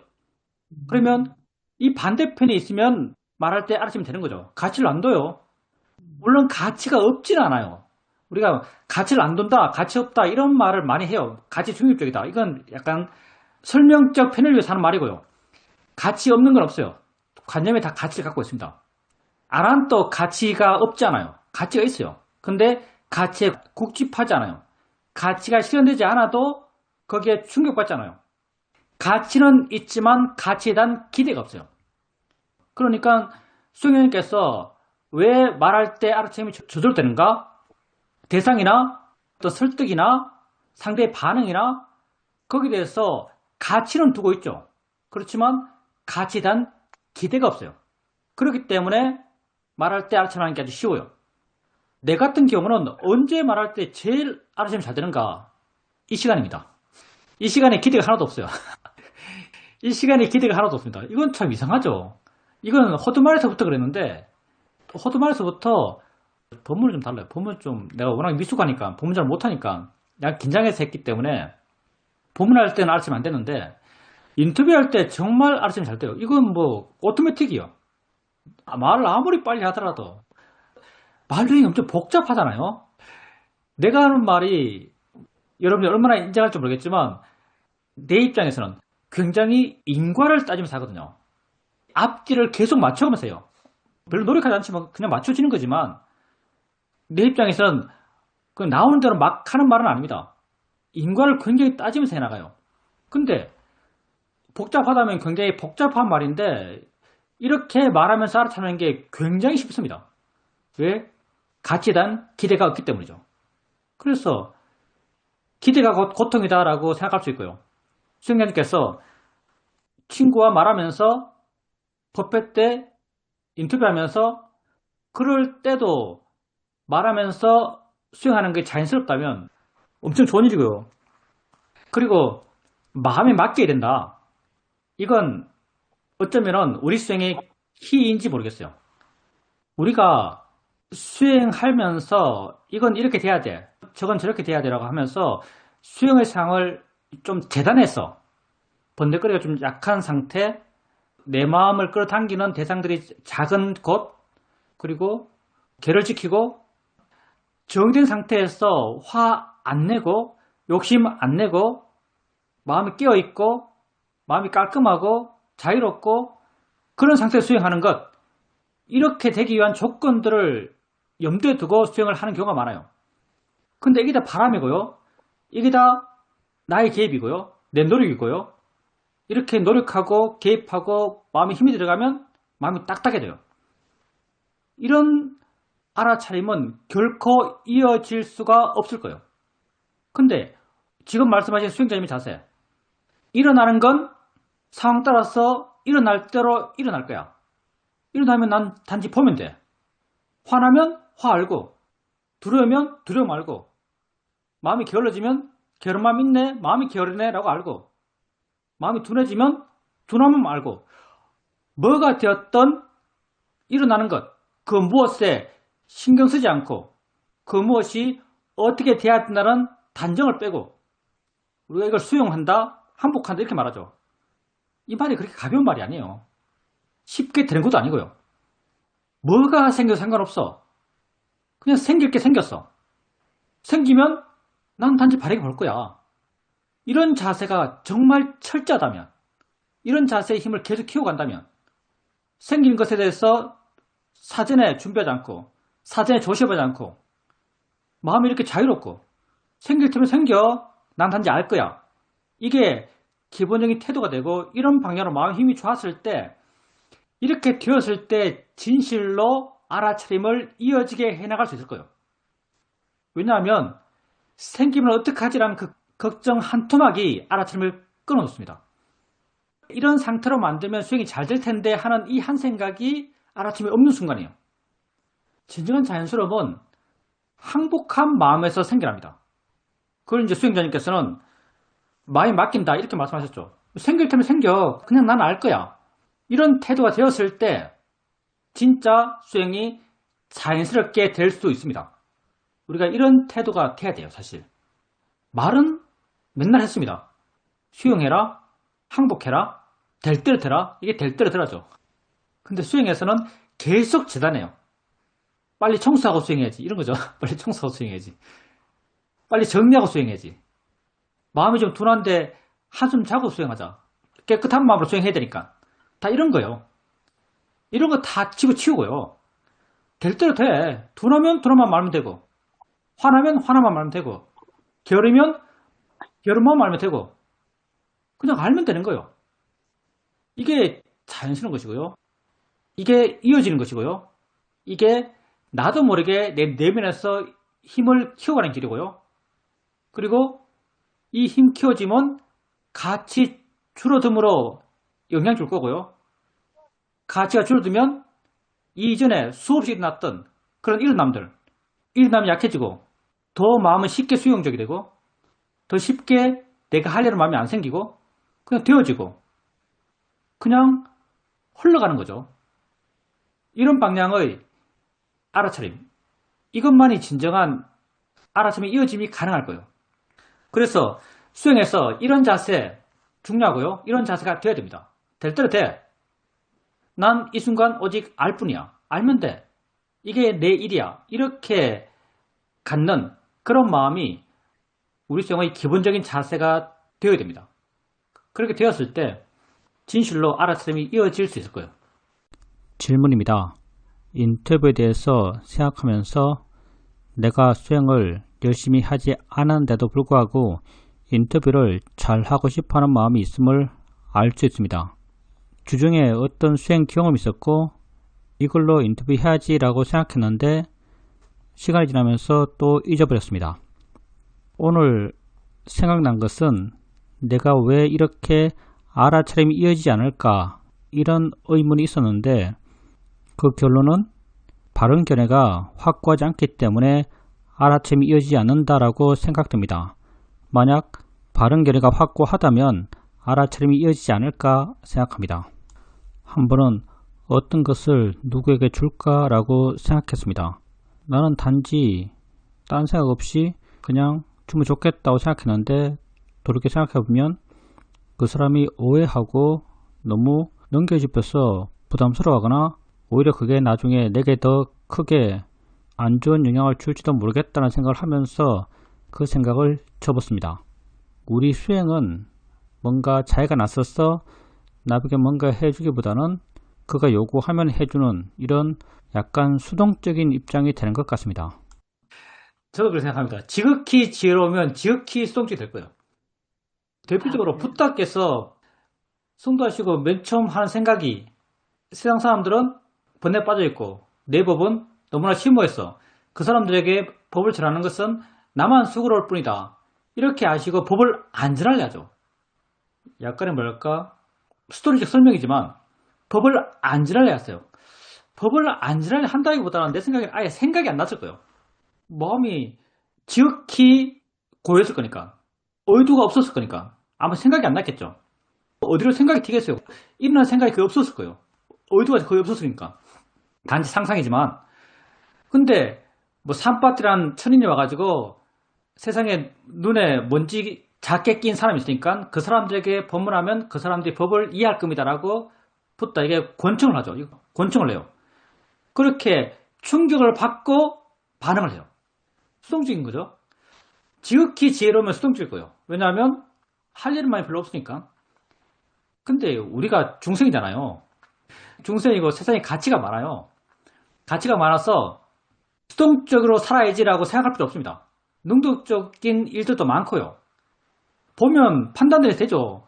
S1: 그러면 이 반대편에 있으면 말할 때 알아차리면 되는 거죠. 가치를 안 둬요. 물론 가치가 없지는 않아요. 우리가 가치를 안 둔다, 가치 없다, 이런 말을 많이 해요. 가치 중립적이다. 이건 약간 설명적 편을 위해서 하는 말이고요. 가치 없는 건 없어요. 관념에 다 가치를 갖고 있습니다. 아란도 가치가 없지 않아요. 가치가 있어요. 근데 가치에 국집하지 않아요. 가치가 실현되지 않아도 거기에 충격받지 않아요. 가치는 있지만 가치에 대한 기대가 없어요. 그러니까 수영님께서 왜 말할 때 알아차림이 저절되는가? 대상이나 또 설득이나 상대의 반응이나 거기에 대해서 가치는 두고 있죠. 그렇지만 가치에 대한 기대가 없어요. 그렇기 때문에 말할 때 알아차림하는 게 아주 쉬워요. 내 같은 경우는 언제 말할 때 제일 알아차림이 잘 되는가? 이 시간입니다. 이 시간에 기대가 하나도 없어요. 이 시간에 기대가 하나도 없습니다. 이건 참 이상하죠. 이건 호두말에서부터 그랬는데, 호두말에서부터 법문이 좀 달라요. 법문 좀 내가 워낙 미숙하니까, 법문 잘 못하니까 약간 긴장해서 했기 때문에 보문할 때는 알아차림 안 되는데 인터뷰할 때 정말 알아차림이 잘 돼요. 이건 뭐 오토매틱이요. 말을 아무리 빨리 하더라도 말들이 엄청 복잡하잖아요. 내가 하는 말이 여러분이 얼마나 인정할지 모르겠지만 내 입장에서는 굉장히 인과를 따지면서 하거든요. 앞뒤를 계속 맞춰가면서 해요. 별로 노력하지 않지만 그냥 맞춰지는 거지만 내 입장에서는 그 나오는 대로 막 하는 말은 아닙니다. 인과를 굉장히 따지면서 해나가요. 근데 복잡하다면 굉장히 복잡한 말인데 이렇게 말하면서 알아차리는 게 굉장히 쉽습니다. 왜? 가치에 대한 기대가 없기 때문이죠. 그래서 기대가 곧 고통이다라고 생각할 수 있고요. 수행자님께서 친구와 말하면서 법회 때 인터뷰하면서 그럴 때도 말하면서 수행하는 게 자연스럽다면 엄청 좋은 일이고요. 그리고 마음에 맡겨야 된다. 이건 어쩌면 우리 수행의 키인지 모르겠어요. 우리가 수행하면서 이건 이렇게 돼야 돼, 저건 저렇게 돼야 돼라고 하면서 수행의 상을 좀 재단해서 번데거리가 좀 약한 상태, 내 마음을 끌어당기는 대상들이 작은 곳, 그리고 계를 지키고 정된 상태에서 화 안 내고 욕심 안 내고 마음이 깨어있고 마음이 깔끔하고 자유롭고 그런 상태에서 수행하는 것, 이렇게 되기 위한 조건들을 염두에 두고 수행을 하는 경우가 많아요. 근데 이게 다 바람이고요. 이게 다 나의 개입이고요. 내 노력이고요. 이렇게 노력하고 개입하고 마음에 힘이 들어가면 마음이 딱딱해져요. 이런 알아차림은 결코 이어질 수가 없을 거예요. 근데 지금 말씀하신 수행자님의 자세, 일어나는 건 상황 따라서 일어날 대로 일어날 거야. 일어나면 난 단지 보면 돼. 화나면 화 알고, 두려우면 두려움 알고, 마음이 게을러지면 게으른 마음 있네, 마음이 게으르네 라고 알고, 마음이 둔해지면 둔함을 알고, 뭐가 되었던 일어나는 것, 그 무엇에 신경 쓰지 않고 그 무엇이 어떻게 돼야 된다는 단정을 빼고 우리가 이걸 수용한다, 항복한다 이렇게 말하죠. 이 말이 그렇게 가벼운 말이 아니에요. 쉽게 되는 것도 아니고요. 뭐가 생겨도 상관없어. 그냥 생길 게 생겼어. 생기면 난 단지 바르게 볼 거야. 이런 자세가 정말 철저하다면, 이런 자세의 힘을 계속 키워간다면 생긴 것에 대해서 사전에 준비하지 않고 사전에 조시해보지 않고 마음이 이렇게 자유롭고 생길 테면 생겨, 난 단지 알 거야, 이게 기본적인 태도가 되고 이런 방향으로 마음 힘이 좋았을 때, 이렇게 되었을 때 진실로 알아차림을 이어지게 해나갈 수 있을 거예요. 왜냐하면 생기면 어떡하지라는 그 걱정 한 토막이 알아차림을 끊어놓습니다. 이런 상태로 만들면 수행이 잘 될 텐데 하는 이 한 생각이 알아차림이 없는 순간이에요. 진정한 자연스러움은 항복한 마음에서 생겨납니다. 그걸 이제 수행자님께서는 마음이 맡긴다 이렇게 말씀하셨죠. 생길 테면 생겨, 그냥 난 알 거야, 이런 태도가 되었을 때 진짜 수행이 자연스럽게 될 수 있습니다. 우리가 이런 태도가 돼야 돼요. 사실 말은 맨날 했습니다. 수용해라, 항복해라, 될 대로 되라, 이게 될 대로 되라죠. 근데 수행에서는 계속 재단해요. 빨리 청소하고 수행해야지 이런 거죠. 빨리 청소하고 수행해야지, 빨리 정리하고 수행해야지, 마음이 좀 둔한데 한숨 자고 수행하자, 깨끗한 마음으로 수행해야 되니까, 다 이런 거예요. 이런 거 다 집어치우고요. 될 대로 돼. 둔하면 둔한만 말면 되고, 화나면 화나만 말면 되고, 게으르면 게으른만 말면 되고, 그냥 알면 되는 거예요. 이게 자연스러운 것이고요. 이게 이어지는 것이고요. 이게 나도 모르게 내 내면에서 힘을 키워가는 길이고요. 그리고 이 힘 키워짐은 같이 줄어듦으로 영향 줄 거고요. 가치가 줄어들면 이전에 수없이 일어났던 그런 일어남이 약해지고 더 마음은 쉽게 수용적이 되고 더 쉽게 내가 하려는 마음이 안 생기고 그냥 되어지고 그냥 흘러가는 거죠. 이런 방향의 알아차림, 이것만이 진정한 알아차림의 이어짐이 가능할 거예요. 그래서 수행에서 이런 자세 중요하고요. 이런 자세가 돼야 됩니다. 될 대로 돼. 난 이 순간 오직 알 뿐이야. 알면 돼. 이게 내 일이야. 이렇게 갖는 그런 마음이 우리 수행의 기본적인 자세가 되어야 됩니다. 그렇게 되었을 때 진실로 알아차림이 이어질 수 있을 거예요.
S2: 질문입니다. 인터뷰에 대해서 생각하면서 내가 수행을 열심히 하지 않았는데도 불구하고 인터뷰를 잘 하고 싶어 하는 마음이 있음을 알 수 있습니다. 주중에 어떤 수행 경험이 있었고 이걸로 인터뷰 해야지 라고 생각했는데 시간이 지나면서 또 잊어버렸습니다. 오늘 생각난 것은 내가 왜 이렇게 알아차림이 이어지지 않을까 이런 의문이 있었는데 그 결론은 바른 견해가 확고하지 않기 때문에 알아차림이 이어지지 않는다라고 생각됩니다. 만약 바른 견해가 확고하다면 알아차림이 이어지지 않을까 생각합니다. 한 번은 어떤 것을 누구에게 줄까라고 생각했습니다. 나는 단지 딴 생각 없이 그냥 주면 좋겠다고 생각했는데 돌이켜 생각해보면 그 사람이 오해하고 너무 넘겨짚어서 부담스러워하거나 오히려 그게 나중에 내게 더 크게 안 좋은 영향을 줄지도 모르겠다는 생각을 하면서 그 생각을 접었습니다. 우리 수행은 뭔가 자기가 나서서 나에게 뭔가 해주기보다는 그가 요구하면 해주는 이런 약간 수동적인 입장이 되는 것 같습니다.
S1: 저도 그렇게 생각합니다. 지극히 지혜로우면 지극히 수동적이 될 거예요. 대표적으로 부탁께서 성도하시고 맨 처음 하는 생각이 세상 사람들은 번뇌에 빠져있고 내 법은 너무나 심오했어. 그 사람들에게 법을 전하는 것은 나만 수고로울 뿐이다. 이렇게 아시고 법을 안 전하려 하죠. 약간의 뭐랄까 스토리적 설명이지만 법을 안 전하려 했어요. 법을 안 전하려 한다기보다는 내 생각에 아예 생각이 안 났을 거예요. 마음이 지극히 고였을 거니까 의도가 없었을 거니까 아마 생각이 안 났겠죠. 어디로 생각이 튀겠어요. 일어난 생각이 거의 없었을 거예요. 의도가 거의 없었으니까. 단지 상상이지만 근데 뭐 산바트란 천인이 와가지고 세상에 눈에 먼지 작게 낀 사람이 있으니까 그 사람들에게 법문하면 그 사람들이 법을 이해할 겁니다 라고 붓다에게 권청을 하죠. 권청을 해요. 그렇게 충격을 받고 반응을 해요. 수동적인 거죠. 지극히 지혜로우면 수동적일 거예요. 왜냐하면 할 일은 많이 별로 없으니까. 근데 우리가 중생이잖아요. 중생이고 세상에 가치가 많아요. 가치가 많아서 수동적으로 살아야지라고 생각할 필요 없습니다. 능동적인 일들도 많고요. 보면 판단이 되죠.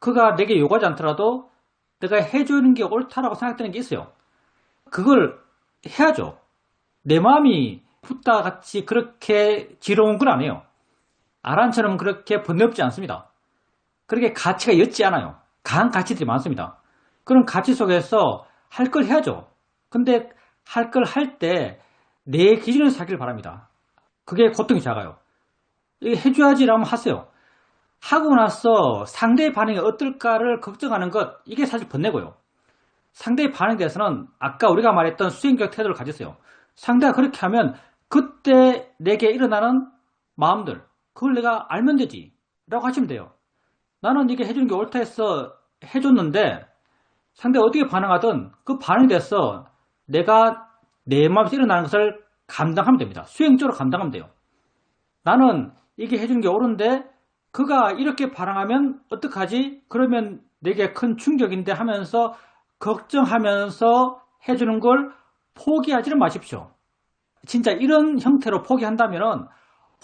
S1: 그가 내게 요구하지 않더라도 내가 해주는 게 옳다라고 생각되는 게 있어요. 그걸 해야죠. 내 마음이 붓다 같이 그렇게 지러운 건 아니에요. 아란처럼 그렇게 번뇌없지 않습니다. 그렇게 가치가 옅지 않아요. 강한 가치들이 많습니다. 그런 가치 속에서 할 걸 해야죠. 근데 할 걸 할 때 내 기준에서 하길 바랍니다. 그게 고통이 작아요. 해줘야지라면 하세요. 하고 나서 상대의 반응이 어떨까를 걱정하는 것, 이게 사실 번뇌고요. 상대의 반응에 대해서는 아까 우리가 말했던 수행적 태도를 가지세요. 상대가 그렇게 하면 그때 내게 일어나는 마음들, 그걸 내가 알면 되지 라고 하시면 돼요. 나는 이게 해주는 게 옳다 해서 해줬는데 상대가 어떻게 반응하든 그 반응에 대해서 내가 내 마음에서 일어나는 것을 감당하면 됩니다. 수행적으로 감당하면 돼요. 나는 이게 해주는 게 옳은데 그가 이렇게 반응하면 어떡하지? 그러면 내게 큰 충격인데 하면서 걱정하면서 해주는 걸 포기하지는 마십시오. 진짜 이런 형태로 포기한다면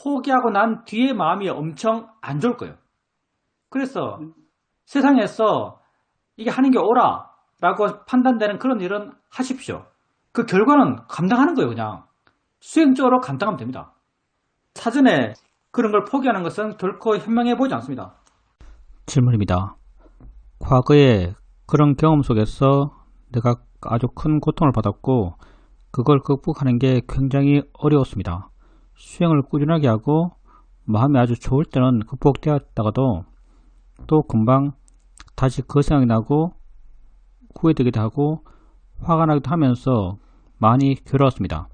S1: 포기하고 난 뒤에 마음이 엄청 안 좋을 거예요. 그래서 세상에서 이게 하는 게 옳아 라고 판단되는 그런 일은 하십시오. 그 결과는 감당하는 거예요. 그냥 수행적으로 감당하면 됩니다. 사전에 그런 걸 포기하는 것은 결코 현명해 보이지 않습니다.
S2: 질문입니다. 과거에 그런 경험 속에서 내가 아주 큰 고통을 받았고 그걸 극복하는 게 굉장히 어려웠습니다. 수행을 꾸준하게 하고 마음이 아주 좋을 때는 극복되었다가도 또 금방 다시 그 생각이 나고 후회되기도 하고 화가 나기도 하면서 많이 괴로웠습니다.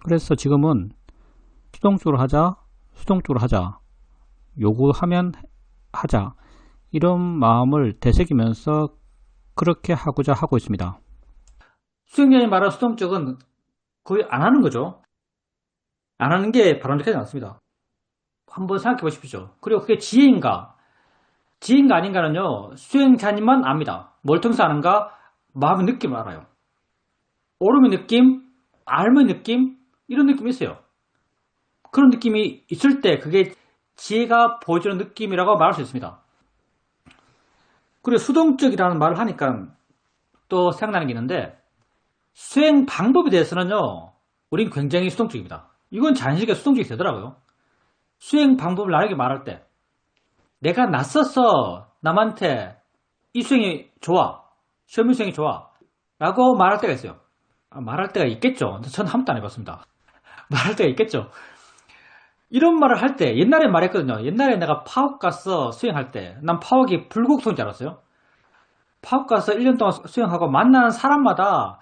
S2: 그래서 지금은 수동적으로 하자 요구하면 하자, 이런 마음을 되새기면서 그렇게 하고자 하고 있습니다.
S1: 수행자님 말하는 수동적은 거의 안 하는 거죠. 안 하는 게 바람직하지 않습니다. 한번 생각해 보십시오. 그리고 그게 지혜인가 아닌가는요, 수행자님만 압니다. 뭘 통해서 아는가? 마음의 느낌을 알아요. 오름의 느낌, 알의 느낌, 이런 느낌이 있어요. 그런 느낌이 있을 때 그게 지혜가 보여주는 느낌이라고 말할 수 있습니다. 그리고 수동적이라는 말을 하니까 또 생각나는 게 있는데, 수행 방법에 대해서는요, 우린 굉장히 수동적입니다. 이건 자연스럽게 수동적이 되더라고요. 수행 방법을 나에게 말할 때, 내가 낯서서 남한테 이 수행이 좋아, 시험의 수행이 좋아 라고 말할 때가 있어요. 말할 때가 있겠죠. 저는 한 번도 안 해봤습니다. 말할 때가 있겠죠. 이런 말을 할 때, 옛날에 말했거든요. 옛날에 내가 파옥 가서 수행할 때, 난 파옥이 불국토인 줄 알았어요. 파옥 가서 1년 동안 수행하고 만나는 사람마다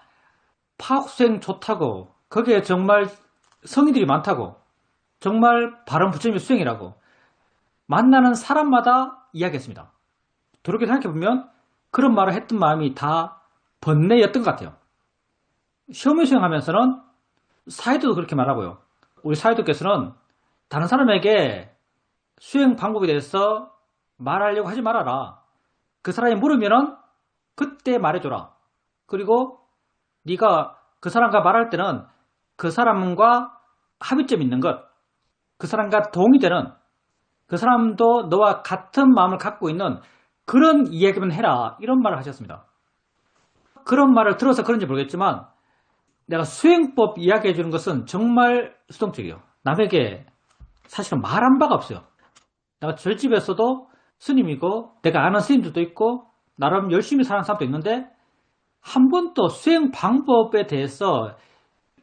S1: 파옥 수행 좋다고, 거기에 정말 성의들이 많다고, 정말 바른 부처님의 수행이라고 만나는 사람마다 이야기했습니다. 그렇게 생각해보면 그런 말을 했던 마음이 다 번뇌였던 것 같아요. 시험을 수행하면서는 사이도도 그렇게 말하고요. 우리 사이도께서는 다른 사람에게 수행 방법에 대해서 말하려고 하지 말아라. 그 사람이 물으면은 그때 말해줘라. 그리고 네가 그 사람과 말할 때는 그 사람과 합의점 있는 것, 그 사람과 동의되는, 그 사람도 너와 같은 마음을 갖고 있는 그런 이야기만 해라. 이런 말을 하셨습니다. 그런 말을 들어서 그런지 모르겠지만 내가 수행법 이야기해 주는 것은 정말 수동적이에요. 남에게 사실은 말한 바가 없어요. 내가 절집에서도 스님이고 내가 아는 스님들도 있고 나름 열심히 사는 사람도 있는데 한 번도 수행 방법에 대해서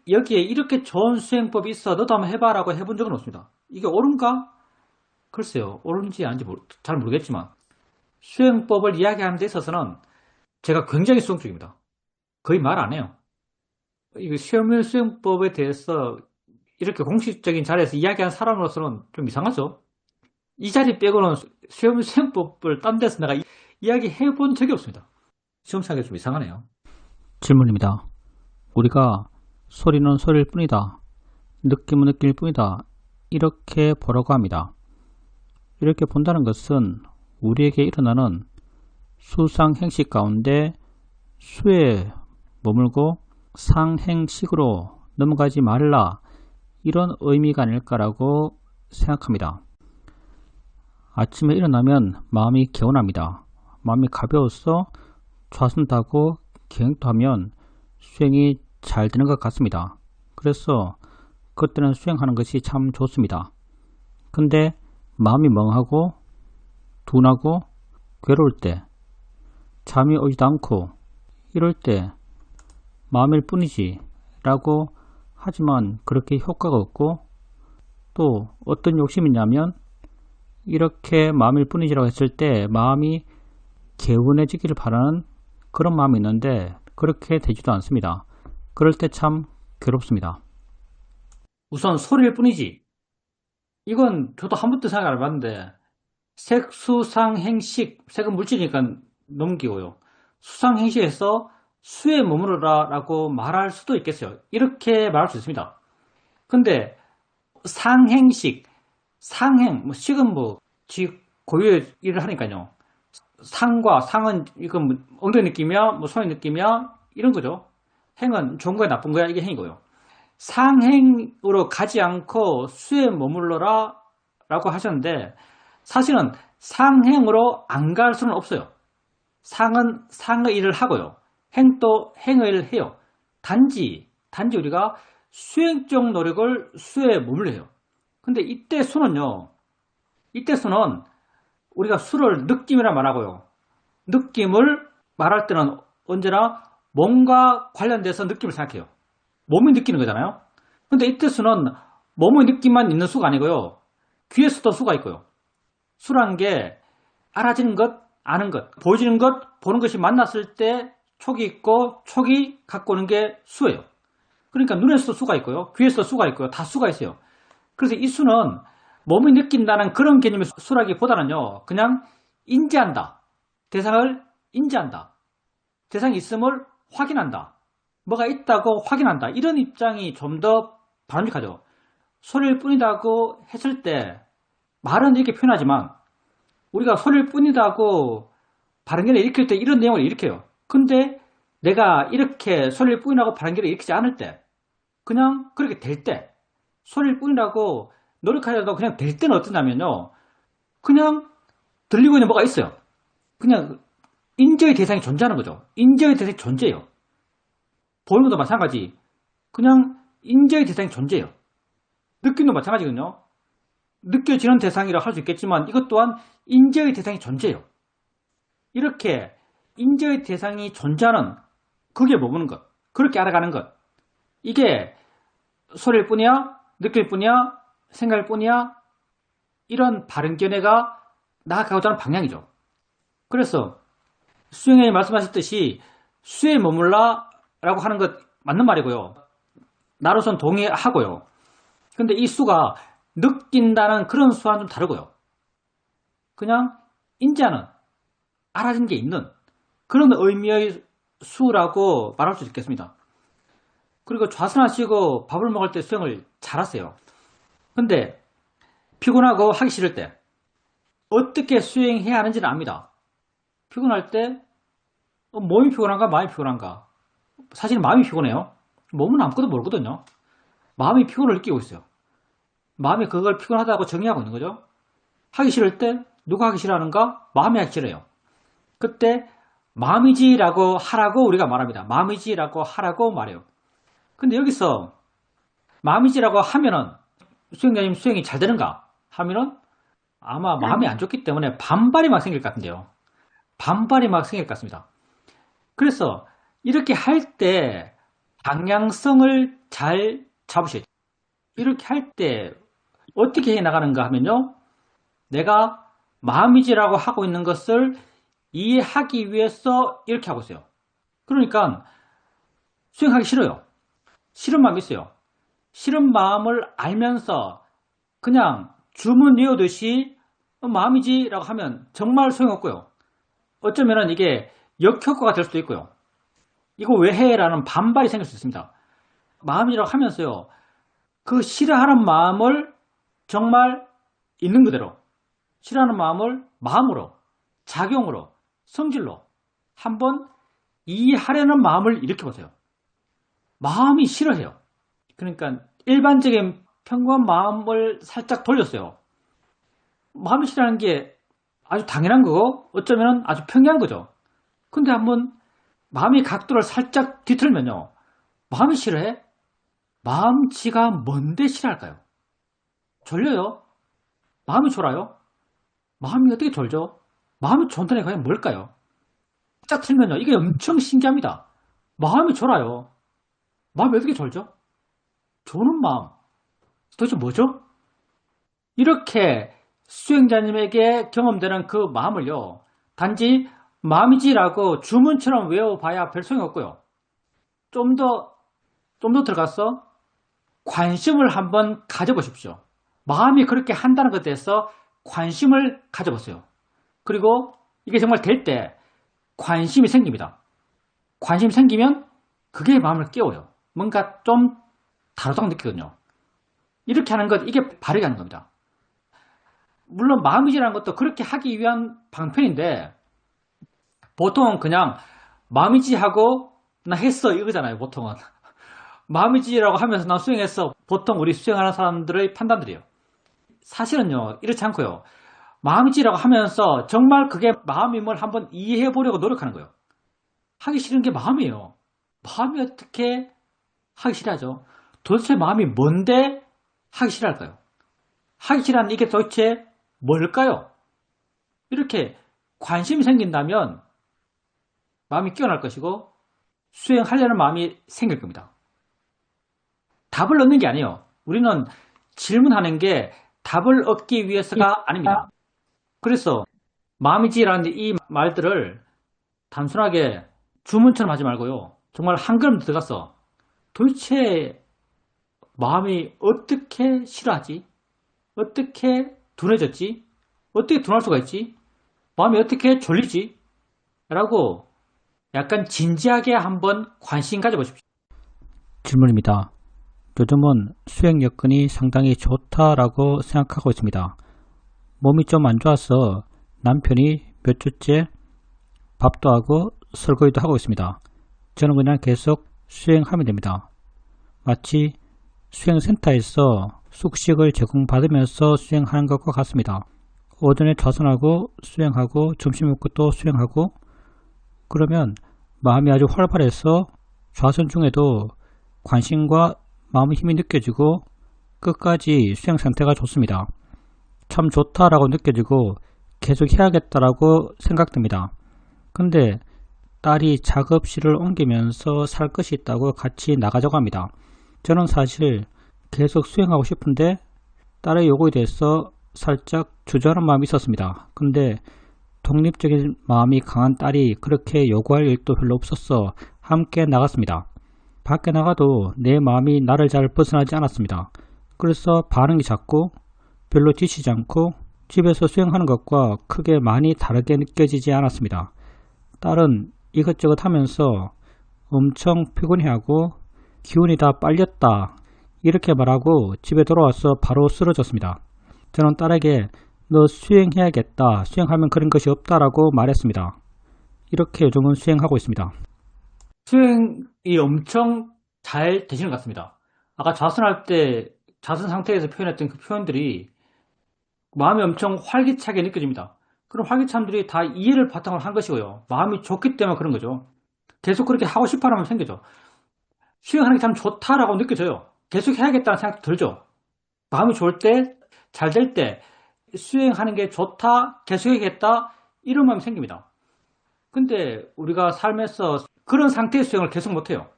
S1: 여기에 이렇게 좋은 수행법이 있어 너도 한번 해봐라고 해본 적은 없습니다. 이게 옳은가? 글쎄요. 옳은지 아닌지 잘 모르겠지만 수행법을 이야기하는 데 있어서는 제가 굉장히 수동적입니다. 거의 말 안 해요. 이거 시험일 수행법에 대해서 이렇게 공식적인 자리에서 이야기한 사람으로서는 좀 이상하죠. 이 자리 빼고는 시험일 수행법을 딴 데서 내가 이야기해 본 적이 없습니다. 시험사기가 좀 이상하네요.
S2: 질문입니다. 우리가 소리는 소리일 뿐이다, 느낌은 느낌일 뿐이다, 이렇게 보라고 합니다. 이렇게 본다는 것은 우리에게 일어나는 수상행식 가운데 수에 머물고 상행식으로 넘어가지 말라, 이런 의미가 아닐까라고 생각합니다. 아침에 일어나면 마음이 개운합니다. 마음이 가벼워서 좌선타고 기행토하면 수행이 잘 되는 것 같습니다. 그래서 그때는 수행하는 것이 참 좋습니다. 근데 마음이 멍하고 둔하고 괴로울 때, 잠이 오지도 않고 이럴 때 마음일 뿐이지 라고 하지만 그렇게 효과가 없고, 또 어떤 욕심이 있냐면 이렇게 마음일 뿐이지라고 했을 때 마음이 개운해지기를 바라는 그런 마음이 있는데 그렇게 되지도 않습니다. 그럴 때 참 괴롭습니다.
S1: 우선 소리일 뿐이지. 이건 저도 한 번도 생각 안 해봤는데 색, 수, 상, 행식, 색은 물질이니까 넘기고요. 수상행식에서 수에 머무르라 라고 말할 수도 있겠어요. 이렇게 말할 수 있습니다. 근데 상행식, 상행, 식은 고유의 일을 하니까요. 상과 상은 이건 엉덩이 느낌이야, 손의 느낌이야, 이런 거죠. 행은 좋은 거야, 나쁜 거야, 이게 행이고요. 상행으로 가지 않고 수에 머물러라 라고 하셨는데 사실은 상행으로 안 갈 수는 없어요. 상은 상의 일을 하고요. 행도 행의 일을 해요. 단지 우리가 수행적 노력을 수에 머물러 해요. 근데 이때 수는요. 이때 수는 우리가 수를 느낌이라 말하고요. 느낌을 말할 때는 언제나 몸과 관련돼서 느낌을 생각해요. 몸이 느끼는 거잖아요. 근데 이때 수는 몸의 느낌만 있는 수가 아니고요. 귀에서도 수가 있고요. 수라는 게 알아지는 것, 아는 것, 보여지는 것, 보는 것이 만났을 때 촉이 있고 촉이 갖고 오는 게 수예요. 그러니까 눈에서도 수가 있고요. 귀에서도 수가 있고요. 다 수가 있어요. 그래서 이 수는 몸이 느낀다는 그런 개념의 수라기보다는요, 그냥 인지한다. 대상을 인지한다. 대상이 있음을 확인한다. 뭐가 있다고 확인한다. 이런 입장이 좀 더 바람직하죠. 소리를 뿐이다고 했을 때 말은 이렇게 표현하지만 우리가 소리를 뿐이다고 발언계를 일으킬 때 이런 내용을 일으켜요. 근데 내가 이렇게 소리를 뿐이라고 발언계를 일으키지 않을 때, 그냥 그렇게 될 때, 소리를 뿐이라고 노력하려도 그냥 될 때는 어떠냐면요, 그냥 들리고 있는 뭐가 있어요. 그냥 인지의 대상이 존재하는 거죠. 인지의 대상이 존재해요. 보이는 것도 마찬가지. 그냥 인지의 대상이 존재해요. 느낌도 마찬가지거든요. 느껴지는 대상이라 할 수 있겠지만 이것 또한 인지의 대상이 존재해요. 이렇게 인지의 대상이 존재하는, 그게 머무는 것, 그렇게 알아가는 것, 이게 소리일 뿐이야, 느낄 뿐이야, 생각일 뿐이야, 이런 바른 견해가 나아가고자 하는 방향이죠. 그래서 수영님이 말씀하셨듯이 수에 머물라 라고 하는 것 맞는 말이고요. 나로선 동의하고요. 근데 이 수가 느낀다는 그런 수와는 좀 다르고요. 그냥 인지하는, 알아진 게 있는 그런 의미의 수라고 말할 수 있겠습니다. 그리고 좌선하시고 밥을 먹을 때 수영을 잘하세요. 근데 피곤하고 하기 싫을 때 어떻게 수행해야 하는지는 압니다. 피곤할 때 몸이 피곤한가 마음이 피곤한가, 사실 마음이 피곤해요. 몸은 아무것도 모르거든요. 마음이 피곤을 느끼고 있어요. 마음이 그걸 피곤하다고 정의하고 있는 거죠. 하기 싫을 때 누가 하기 싫어하는가? 마음이 하기 싫어요. 그때 마음이지라고 하라고 우리가 말합니다. 마음이지라고 하라고 말해요. 근데 여기서 마음이지라고 하면은 수행자님 수행이 잘 되는가 하면은 아마 마음이 안 좋기 때문에 반발이 막 생길 것 같은데요. 반발이 막 생길 것 같습니다. 그래서 이렇게 할 때 방향성을 잘 잡으셔야 돼요. 이렇게 할 때 어떻게 해 나가는가 하면요, 내가 마음이지라고 하고 있는 것을 이해하기 위해서 이렇게 하고 있어요. 그러니까 수행하기 싫어요. 싫은 마음이 있어요. 싫은 마음을 알면서 그냥 주문 외우듯이 마음이지라고 하면 정말 소용없고요. 어쩌면 이게 역효과가 될 수도 있고요. 이거 왜 해? 라는 반발이 생길 수 있습니다. 마음이라고 하면서요, 그 싫어하는 마음을 정말 있는 그대로, 싫어하는 마음을 마음으로, 작용으로, 성질로 한번 이해하려는 마음을 일으켜보세요. 마음이 싫어해요. 그러니까 일반적인 평범한 마음을 살짝 돌렸어요. 마음이 싫어하는 게 아주 당연한 거고 어쩌면 아주 평이한 거죠. 근데 한번 마음의 각도를 살짝 뒤틀면요, 마음이 싫어해? 마음지가 뭔데 싫어할까요? 졸려요? 마음이 졸아요? 마음이 어떻게 졸죠? 마음이 존다는 게 과연 뭘까요? 짝 틀면요, 이게 엄청 신기합니다. 마음이 졸아요. 마음이 어떻게 졸죠? 조는 마음, 도대체 뭐죠? 이렇게 수행자님에게 경험되는 그 마음을요, 단지 마음이지라고 주문처럼 외워봐야 별 소용이 없고요. 좀 더 들어가서 관심을 한번 가져보십시오. 마음이 그렇게 한다는 것에 대해서 관심을 가져보세요. 그리고 이게 정말 될 때 관심이 생깁니다. 관심이 생기면 그게 마음을 깨워요. 뭔가 좀 다르다고 느끼거든요. 이렇게 하는 것, 이게 바르게 하는 겁니다. 물론 마음이지라는 것도 그렇게 하기 위한 방편인데 보통은 그냥 마음이지 하고 나 했어 이거잖아요. 보통은 마음이지라고 하면서 난 수행했어, 보통 우리 수행하는 사람들의 판단들이에요. 사실은요 이렇지 않고요, 마음이지라고 하면서 정말 그게 마음임을 한번 이해해 보려고 노력하는 거예요. 하기 싫은 게 마음이에요. 마음이 어떻게 하기 싫어하죠? 도대체 마음이 뭔데 하기 싫어할까요? 하기 싫어하는 이게 도대체 뭘까요? 이렇게 관심이 생긴다면 마음이 깨어날 것이고 수행하려는 마음이 생길 겁니다. 답을 얻는 게 아니에요. 우리는 질문하는 게 답을 얻기 위해서가 아닙니다. 그래서 마음이지라는 이 말들을 단순하게 주문처럼 하지 말고요, 정말 한 걸음 들어가서 도대체 마음이 어떻게 싫어하지? 어떻게 둔해졌지? 어떻게 둔할 수가 있지? 마음이 어떻게 졸리지? 라고 약간 진지하게 한번 관심 가져보십시오.
S2: 질문입니다. 요즘은 수행 여건이 상당히 좋다라고 생각하고 있습니다. 몸이 좀 안 좋아서 남편이 몇 주째 밥도 하고 설거지도 하고 있습니다. 저는 그냥 계속 수행하면 됩니다. 마치 수행센터에서 숙식을 제공받으면서 수행하는 것과 같습니다. 오전에 좌선하고 수행하고 점심 먹고 또 수행하고 그러면 마음이 아주 활발해서 좌선 중에도 관심과 마음의 힘이 느껴지고 끝까지 수행 상태가 좋습니다. 참 좋다라고 느껴지고 계속 해야겠다라고 생각됩니다. 근데 딸이 작업실을 옮기면서 살 것이 있다고 같이 나가자고 합니다. 저는 사실 계속 수행하고 싶은데 딸의 요구에 대해서 살짝 주저하는 마음이 있었습니다. 근데 독립적인 마음이 강한 딸이 그렇게 요구할 일도 별로 없어서 함께 나갔습니다. 밖에 나가도 내 마음이 나를 잘 벗어나지 않았습니다. 그래서 반응이 작고 별로 지치지 않고 집에서 수행하는 것과 크게 많이 다르게 느껴지지 않았습니다. 딸은 이것저것 하면서 엄청 피곤해하고 기운이 다 빨렸다 이렇게 말하고 집에 돌아와서 바로 쓰러졌습니다. 저는 딸에게 너 수행해야겠다, 수행하면 그런 것이 없다라고 말했습니다. 이렇게 요즘은 수행하고 있습니다.
S1: 수행이 엄청 잘 되시는 것 같습니다. 아까 좌선할 때 좌선 상태에서 표현했던 그 표현들이 마음이 엄청 활기차게 느껴집니다. 그런 활기참들이 다 이해를 바탕으로 한 것이고요. 마음이 좋기 때문에 그런 거죠. 계속 그렇게 하고 싶어하는 마음이 생기죠. 수행하는 게 참 좋다라고 느껴져요. 계속 해야겠다는 생각도 들죠. 마음이 좋을 때, 잘 될 때, 수행하는 게 좋다, 계속 해야겠다, 이런 마음이 생깁니다. 근데 우리가 삶에서 그런 상태의 수행을 계속 못해요.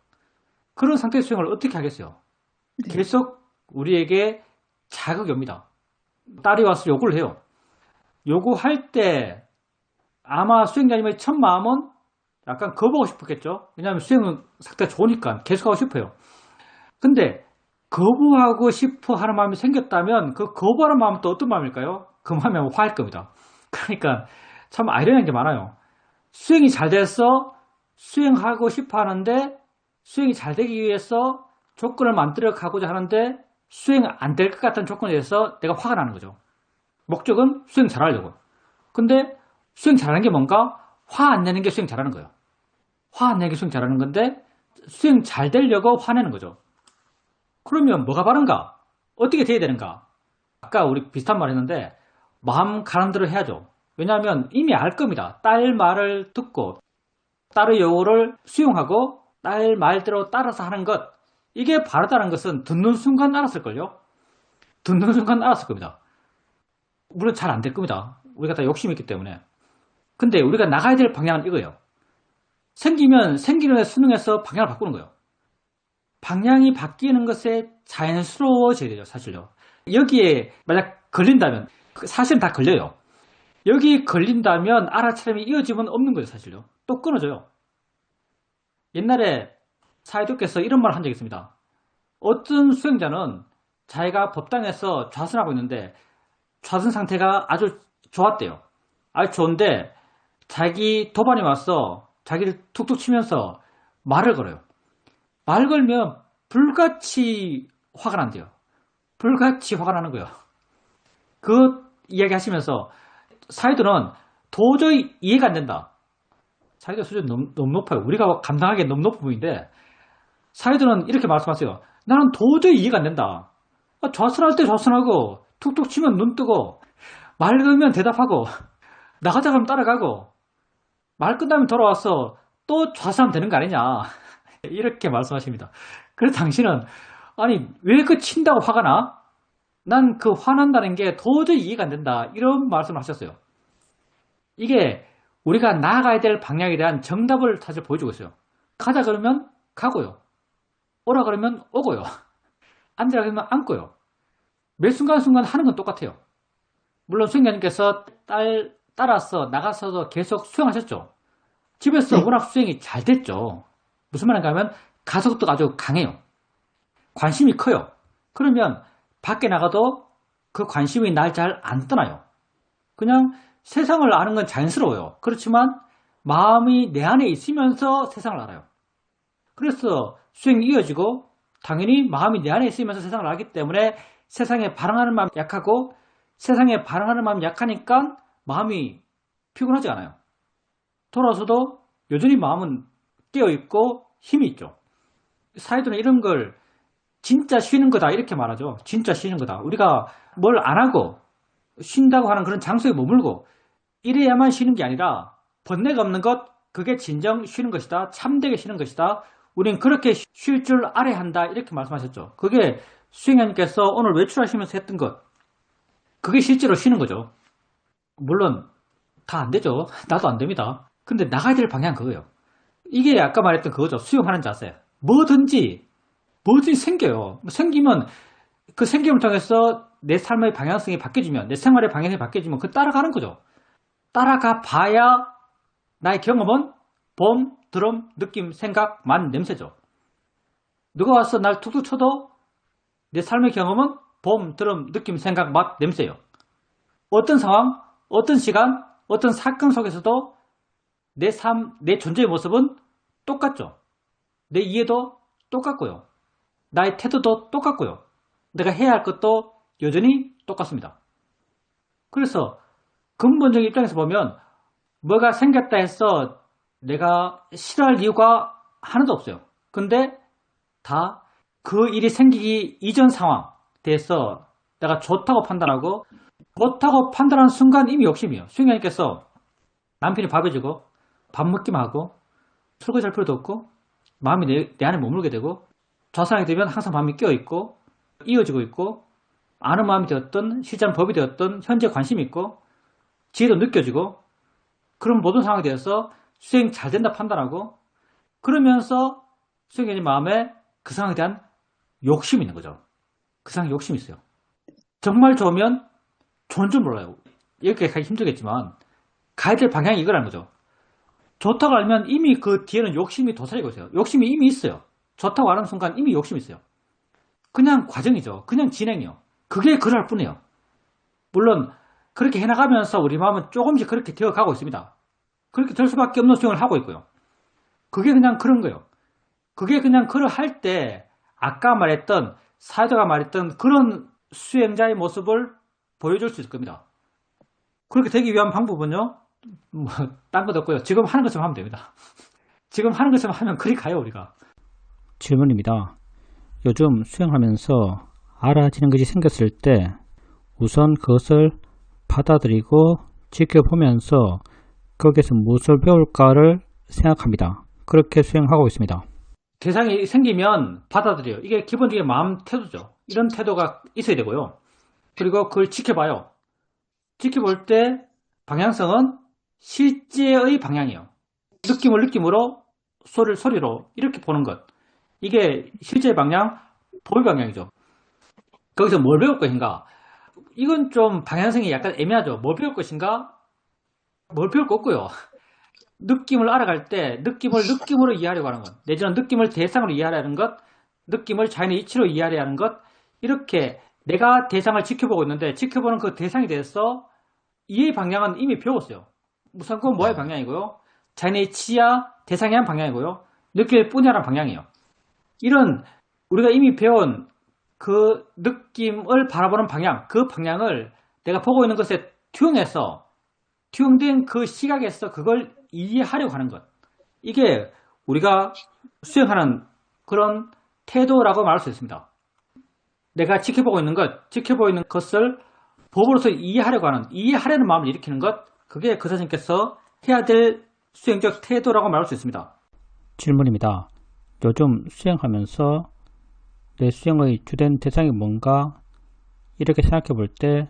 S1: 그런 상태의 수행을 어떻게 하겠어요?
S3: 네.
S1: 계속 우리에게 자극이 옵니다. 딸이 와서 요구를 해요. 요구할 때 아마 수행자님의 첫 마음은 약간 거부하고 싶었겠죠. 왜냐하면 수행은 상태가 좋으니까 계속하고 싶어요. 근데 거부하고 싶어 하는 마음이 생겼다면 그 거부하는 마음은 또 어떤 마음일까요? 그 마음이 화일 겁니다. 그러니까 참 아이러니한 게 많아요. 수행이 잘 돼서 수행하고 싶어 하는데 수행이 잘 되기 위해서 조건을 만들어 가고자 하는데 수행 안 될 것 같은 조건에 대해서 내가 화가 나는 거죠. 목적은 수행 잘하려고. 근데 수행 잘하는 게 뭔가? 화 안 내는 게 수행 잘하는 거예요. 화 안 내는 게 수행 잘하는 건데 수행 잘 되려고 화내는 거죠. 그러면 뭐가 바른가? 어떻게 돼야 되는가? 아까 우리 비슷한 말 했는데 마음 가는 대로 해야죠. 왜냐하면 이미 알 겁니다. 딸 말을 듣고 딸의 요구를 수용하고 딸 말대로 따라서 하는 것, 이게 바르다는 것은 듣는 순간 알았을걸요? 듣는 순간 알았을 겁니다. 물론 잘 안 될 겁니다. 우리가 다 욕심이 있기 때문에. 근데 우리가 나가야 될 방향은 이거예요. 생기면 생기는 데 순응해서 방향을 바꾸는 거예요. 방향이 바뀌는 것에 자연스러워져야 되죠, 사실요. 여기에 만약 걸린다면, 사실은 다 걸려요. 여기 걸린다면 알아차림이 이어지면 없는 거죠, 사실요. 또 끊어져요. 옛날에 사회도께서 이런 말을 한 적이 있습니다. 어떤 수행자는 자기가 법당에서 좌선하고 있는데 좌선 상태가 아주 좋았대요. 아주 좋은데 자기 도반이 와서 자기를 툭툭 치면서 말을 걸어요. 말 걸면 불같이 화가 난대요. 불같이 화가 나는 거예요. 그 이야기 하시면서 사이도는 도저히 이해가 안 된다. 사이도 수준이 너무 높아요. 우리가 감당하기에 너무 높은 부분인데 사이도는 이렇게 말씀하세요. 나는 도저히 이해가 안 된다. 좌선할 때 좌선하고 툭툭 치면 눈 뜨고 말 걸면 대답하고 나가자 그러면 따라가고 말 끝나면 돌아와서 또 좌선하면 되는 거 아니냐. 이렇게 말씀하십니다. 그래서 당신은 아니 왜 그 친다고 화가 나? 난 그 화난다는 게 도저히 이해가 안 된다. 이런 말씀을 하셨어요. 이게 우리가 나아가야 될 방향에 대한 정답을 사실 보여주고 있어요. 가자 그러면 가고요. 오라 그러면 오고요. 앉으라 그러면 앉고요. 매 순간순간 하는 건 똑같아요. 물론 수행자님께서 따라서 나가서도 계속 수행하셨죠. 집에서 워낙 수행이 잘 됐죠. 무슨 말인가 하면 가속도가 아주 강해요. 관심이 커요. 그러면 밖에 나가도 그 관심이 날 잘 안 떠나요. 그냥 세상을 아는 건 자연스러워요. 그렇지만 마음이 내 안에 있으면서 세상을 알아요. 그래서 수행이 이어지고 당연히 마음이 내 안에 있으면서 세상을 알기 때문에 세상에 반응하는 마음이 약하고 세상에 반응하는 마음이 약하니까 마음이 피곤하지 않아요. 돌아서도 여전히 마음은 깨어있고 힘이 있죠. 사이도는 이런 걸 진짜 쉬는 거다 이렇게 말하죠. 진짜 쉬는 거다. 우리가 뭘 안 하고 쉰다고 하는 그런 장소에 머물고 이래야만 쉬는 게 아니라 번뇌가 없는 것, 그게 진정 쉬는 것이다. 참되게 쉬는 것이다. 우린 그렇게 쉴 줄 알아야 한다 이렇게 말씀하셨죠. 그게 수행자님께서 오늘 외출하시면서 했던 것, 그게 실제로 쉬는 거죠. 물론 다 안 되죠. 나도 안 됩니다. 근데 나가야 될 방향은 그거예요. 이게 아까 말했던 그거죠. 수용하는 자세. 뭐든지 생겨요. 생기면 그 생김을 통해서 내 삶의 방향성이 바뀌어지면, 내 생활의 방향성이 바뀌어지면 그 따라가는 거죠. 따라가 봐야 나의 경험은 봄, 드럼, 느낌, 생각, 만, 냄새죠. 누가 와서 날 툭툭 쳐도 내 삶의 경험은 봄, 드럼, 느낌, 생각, 맛, 냄새예요. 어떤 상황, 어떤 시간, 어떤 사건 속에서도 내 삶, 내 존재의 모습은 똑같죠. 내 이해도 똑같고요. 나의 태도도 똑같고요. 내가 해야 할 것도 여전히 똑같습니다. 그래서 근본적인 입장에서 보면 뭐가 생겼다 해서 내가 싫어할 이유가 하나도 없어요. 근데 다 그 일이 생기기 이전 상황에 대해서 내가 좋다고 판단하고 좋다고 판단하는 순간 이미 욕심이에요. 수행자님께서 남편이 밥 해주고 밥 먹기만 하고 설거지 할 필요도 없고 마음이 내 안에 머물게 되고 좌상이 되면 항상 마음이 끼어있고 이어지고 있고 아는 마음이 되었던 실전 법이 되었던 현재 관심이 있고 지혜도 느껴지고 그런 모든 상황에 대해서 수행 잘 된다 판단하고 그러면서 수행자님 마음에 그 상황에 대한 욕심이 있는 거죠. 그 상황에 욕심이 있어요. 정말 좋으면 좋은 줄 몰라요. 여기까지 가기 힘들겠지만 가야 될 방향이 이거라는 거죠. 좋다고 알면 이미 그 뒤에는 욕심이 도사리고 있어요. 욕심이 이미 있어요. 좋다고 아는 순간 이미 욕심이 있어요. 그냥 과정이죠. 그냥 진행이요. 그게 그럴 뿐이에요. 물론 그렇게 해나가면서 우리 마음은 조금씩 그렇게 되어가고 있습니다. 그렇게 될 수밖에 없는 수행을 하고 있고요. 그게 그냥 그런 거예요. 그게 그냥 그걸 할 때 아까 말했던 사회자가 말했던 그런 수행자의 모습을 보여줄 수 있을 겁니다. 그렇게 되기 위한 방법은요. 뭐 딴 것도 없고요. 지금 하는 것처럼 하면 됩니다. 지금 하는 것처럼 하면 그리 가요 우리가.
S2: 질문입니다. 요즘 수행하면서 알아지는 것이 생겼을 때 우선 그것을 받아들이고 지켜보면서 거기에서 무엇을 배울까를 생각합니다. 그렇게 수행하고 있습니다.
S1: 대상이 생기면 받아들여요. 이게 기본적인 마음 태도죠. 이런 태도가 있어야 되고요. 그리고 그걸 지켜봐요. 지켜볼 때 방향성은 실제의 방향이에요. 느낌을 느낌으로, 소리를 소리로 이렇게 보는 것. 이게 실제의 방향, 보의 방향이죠. 거기서 뭘 배울 것인가? 이건 좀 방향성이 약간 애매하죠. 뭘 배울 것인가? 뭘 배울 거 없고요. 느낌을 알아갈 때 느낌을 느낌으로 이해하려고 하는 것, 내지는 느낌을 대상으로 이해하려는 것, 느낌을 자연의 이치로 이해하려는 것, 이렇게 내가 대상을 지켜보고 있는데 지켜보는 그 대상에 대해서 이해의 방향은 이미 배웠어요. 우선 그건 뭐의 방향이고요. 자연의 이치야 대상에 한 방향이고요. 느낄 뿐이라는 방향이에요. 이런 우리가 이미 배운 그 느낌을 바라보는 방향, 그 방향을 내가 보고 있는 것에 투영된 그 시각에서 그걸 이해하려고 하는 것. 이게 우리가 수행하는 그런 태도라고 말할 수 있습니다. 내가 지켜보고 있는 것을 법으로서 이해하려는 마음을 일으키는 것, 그게 그 선생님께서 해야 될 수행적 태도라고 말할 수 있습니다.
S2: 질문입니다. 요즘 수행하면서 내 수행의 주된 대상이 뭔가 이렇게 생각해 볼 때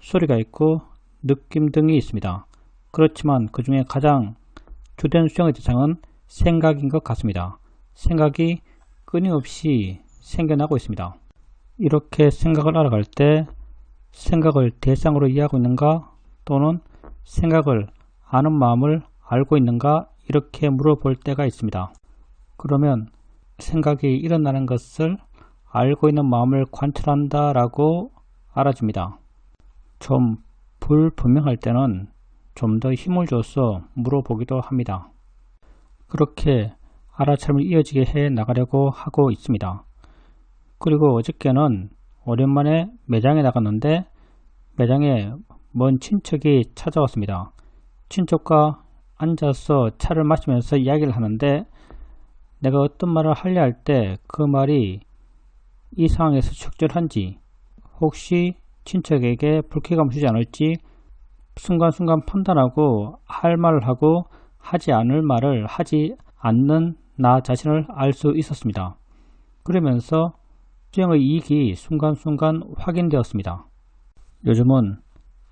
S2: 소리가 있고 느낌 등이 있습니다. 그렇지만 그 중에 가장 주된 수행의 대상은 생각인 것 같습니다. 생각이 끊임없이 생겨나고 있습니다. 이렇게 생각을 알아갈 때 생각을 대상으로 이해하고 있는가 또는 생각을 아는 마음을 알고 있는가 이렇게 물어볼 때가 있습니다. 그러면 생각이 일어나는 것을 알고 있는 마음을 관찰한다 라고 알아집니다. 좀 불분명할 때는 좀 더 힘을 줘서 물어보기도 합니다. 그렇게 알아차림을 이어지게 해 나가려고 하고 있습니다. 그리고 어저께는 오랜만에 매장에 나갔는데 매장에 먼 친척이 찾아왔습니다. 친척과 앉아서 차를 마시면서 이야기를 하는데 내가 어떤 말을 하려 할 때 그 말이 이 상황에서 적절한지 혹시 친척에게 불쾌감을 주지 않을지 순간순간 판단하고 할 말을 하고 하지 않을 말을 하지 않는 나 자신을 알 수 있었습니다. 그러면서 수행의 이익이 순간순간 확인되었습니다. 요즘은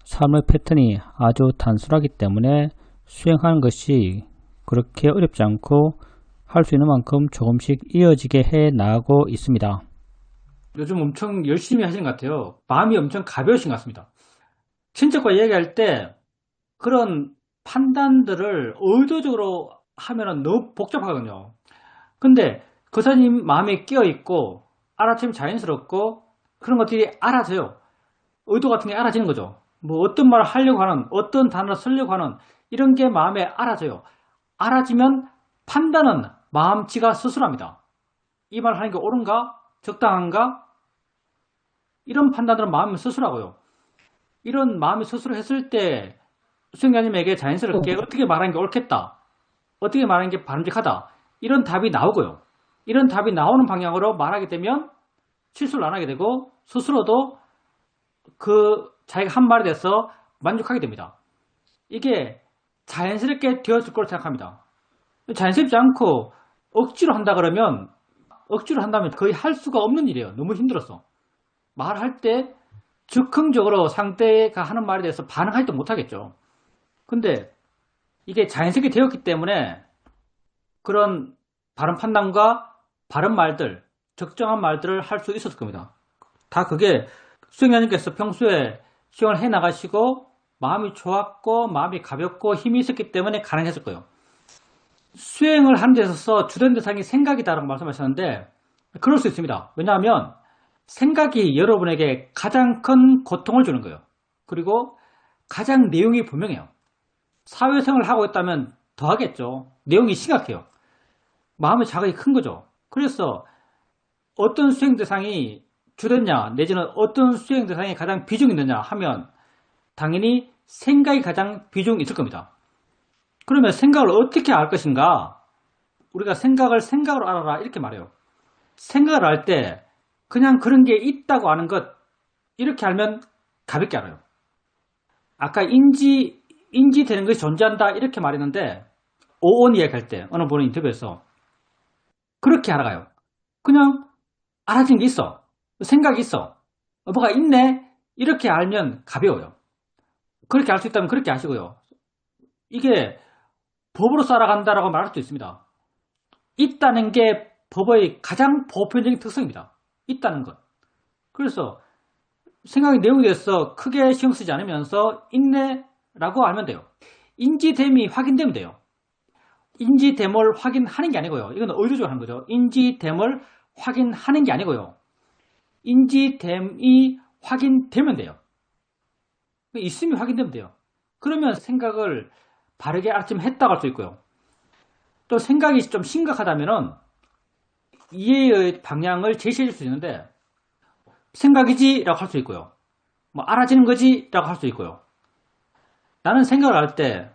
S2: 삶의 패턴이 아주 단순하기 때문에 수행하는 것이 그렇게 어렵지 않고 할 수 있는 만큼 조금씩 이어지게 해 나가고 있습니다.
S1: 요즘 엄청 열심히 하시는 것 같아요. 마음이 엄청 가벼우신 것 같습니다. 친척과 얘기할 때 그런 판단들을 의도적으로 하면은 너무 복잡하거든요. 근데 그 사장님 마음에 끼어 있고 알아채면 자연스럽고 그런 것들이 알아져요. 의도 같은 게 알아지는 거죠. 뭐 어떤 말을 하려고 하는, 어떤 단어를 쓰려고 하는 이런 게 마음에 알아져요. 알아지면 판단은 마음지가 스스로 합니다. 이 말 하는 게 옳은가? 적당한가? 이런 판단들은 마음이 스스로 하고요. 이런 마음이 스스로 했을 때 수행자님에게 자연스럽게 어떻게 말하는 게 옳겠다. 어떻게 말하는 게 바람직하다. 이런 답이 나오고요. 이런 답이 나오는 방향으로 말하게 되면 실수를 안 하게 되고 스스로도 그 자기가 한 말에 대해서 만족하게 됩니다. 이게 자연스럽게 되었을 거라고 생각합니다. 자연스럽지 않고 억지로 한다 그러면 억지로 한다면 거의 할 수가 없는 일이에요. 너무 힘들어서. 말할 때 즉흥적으로 상대가 하는 말에 대해서 반응하지도 못하겠죠. 근데 이게 자연스럽게 되었기 때문에 그런 바른 판단과 바른 말들, 적정한 말들을 할 수 있었을 겁니다. 다 그게 수행자님께서 평소에 수행을 해 나가시고 마음이 좋았고 마음이 가볍고 힘이 있었기 때문에 가능했을 거예요. 수행을 하는 데 있어서 주된 대상이 생각이다라고 말씀하셨는데 그럴 수 있습니다. 왜냐하면 생각이 여러분에게 가장 큰 고통을 주는 거예요. 그리고 가장 내용이 분명해요. 사회생활을 하고 있다면 더 하겠죠. 내용이 심각해요. 마음의 자극이 큰 거죠. 그래서 어떤 수행 대상이 주됐냐 내지는 어떤 수행 대상이 가장 비중이 있느냐 하면 당연히 생각이 가장 비중이 있을 겁니다. 그러면 생각을 어떻게 알 것인가? 우리가 생각으로 알아라 이렇게 말해요. 생각을 알 때 그냥 그런 게 있다고 아는 것 이렇게 알면 가볍게 알아요. 아까 인지되는 것이 존재한다 이렇게 말했는데 오온 이야기할 때 어느 분은 인터뷰에서 그렇게 알아가요. 그냥 알아진 게 있어. 생각이 있어. 뭐가 있네. 이렇게 알면 가벼워요. 그렇게 알 수 있다면 그렇게 아시고요. 이게 법으로서 알아간다라고 말할 수도 있습니다. 있다는 게 법의 가장 보편적인 특성입니다. 있다는 것. 그래서 생각의 내용에 대해서 크게 신경 쓰지 않으면서 있네라고 알면 돼요. 인지됨이 확인되면 돼요. 인지됨을 확인하는 게 아니고요. 이건 의도적으로 하는 거죠. 인지됨을 확인하는 게 아니고요. 인지됨이 확인되면 돼요. 있음이 확인되면 돼요. 그러면 생각을 바르게 알아채면 했다고 할 수 있고요. 또 생각이 좀 심각하다면은 이해의 방향을 제시해 줄 수 있는데 생각이지 라고 할 수 있고요. 뭐 알아지는 거지 라고 할 수 있고요. 나는 생각을 할 때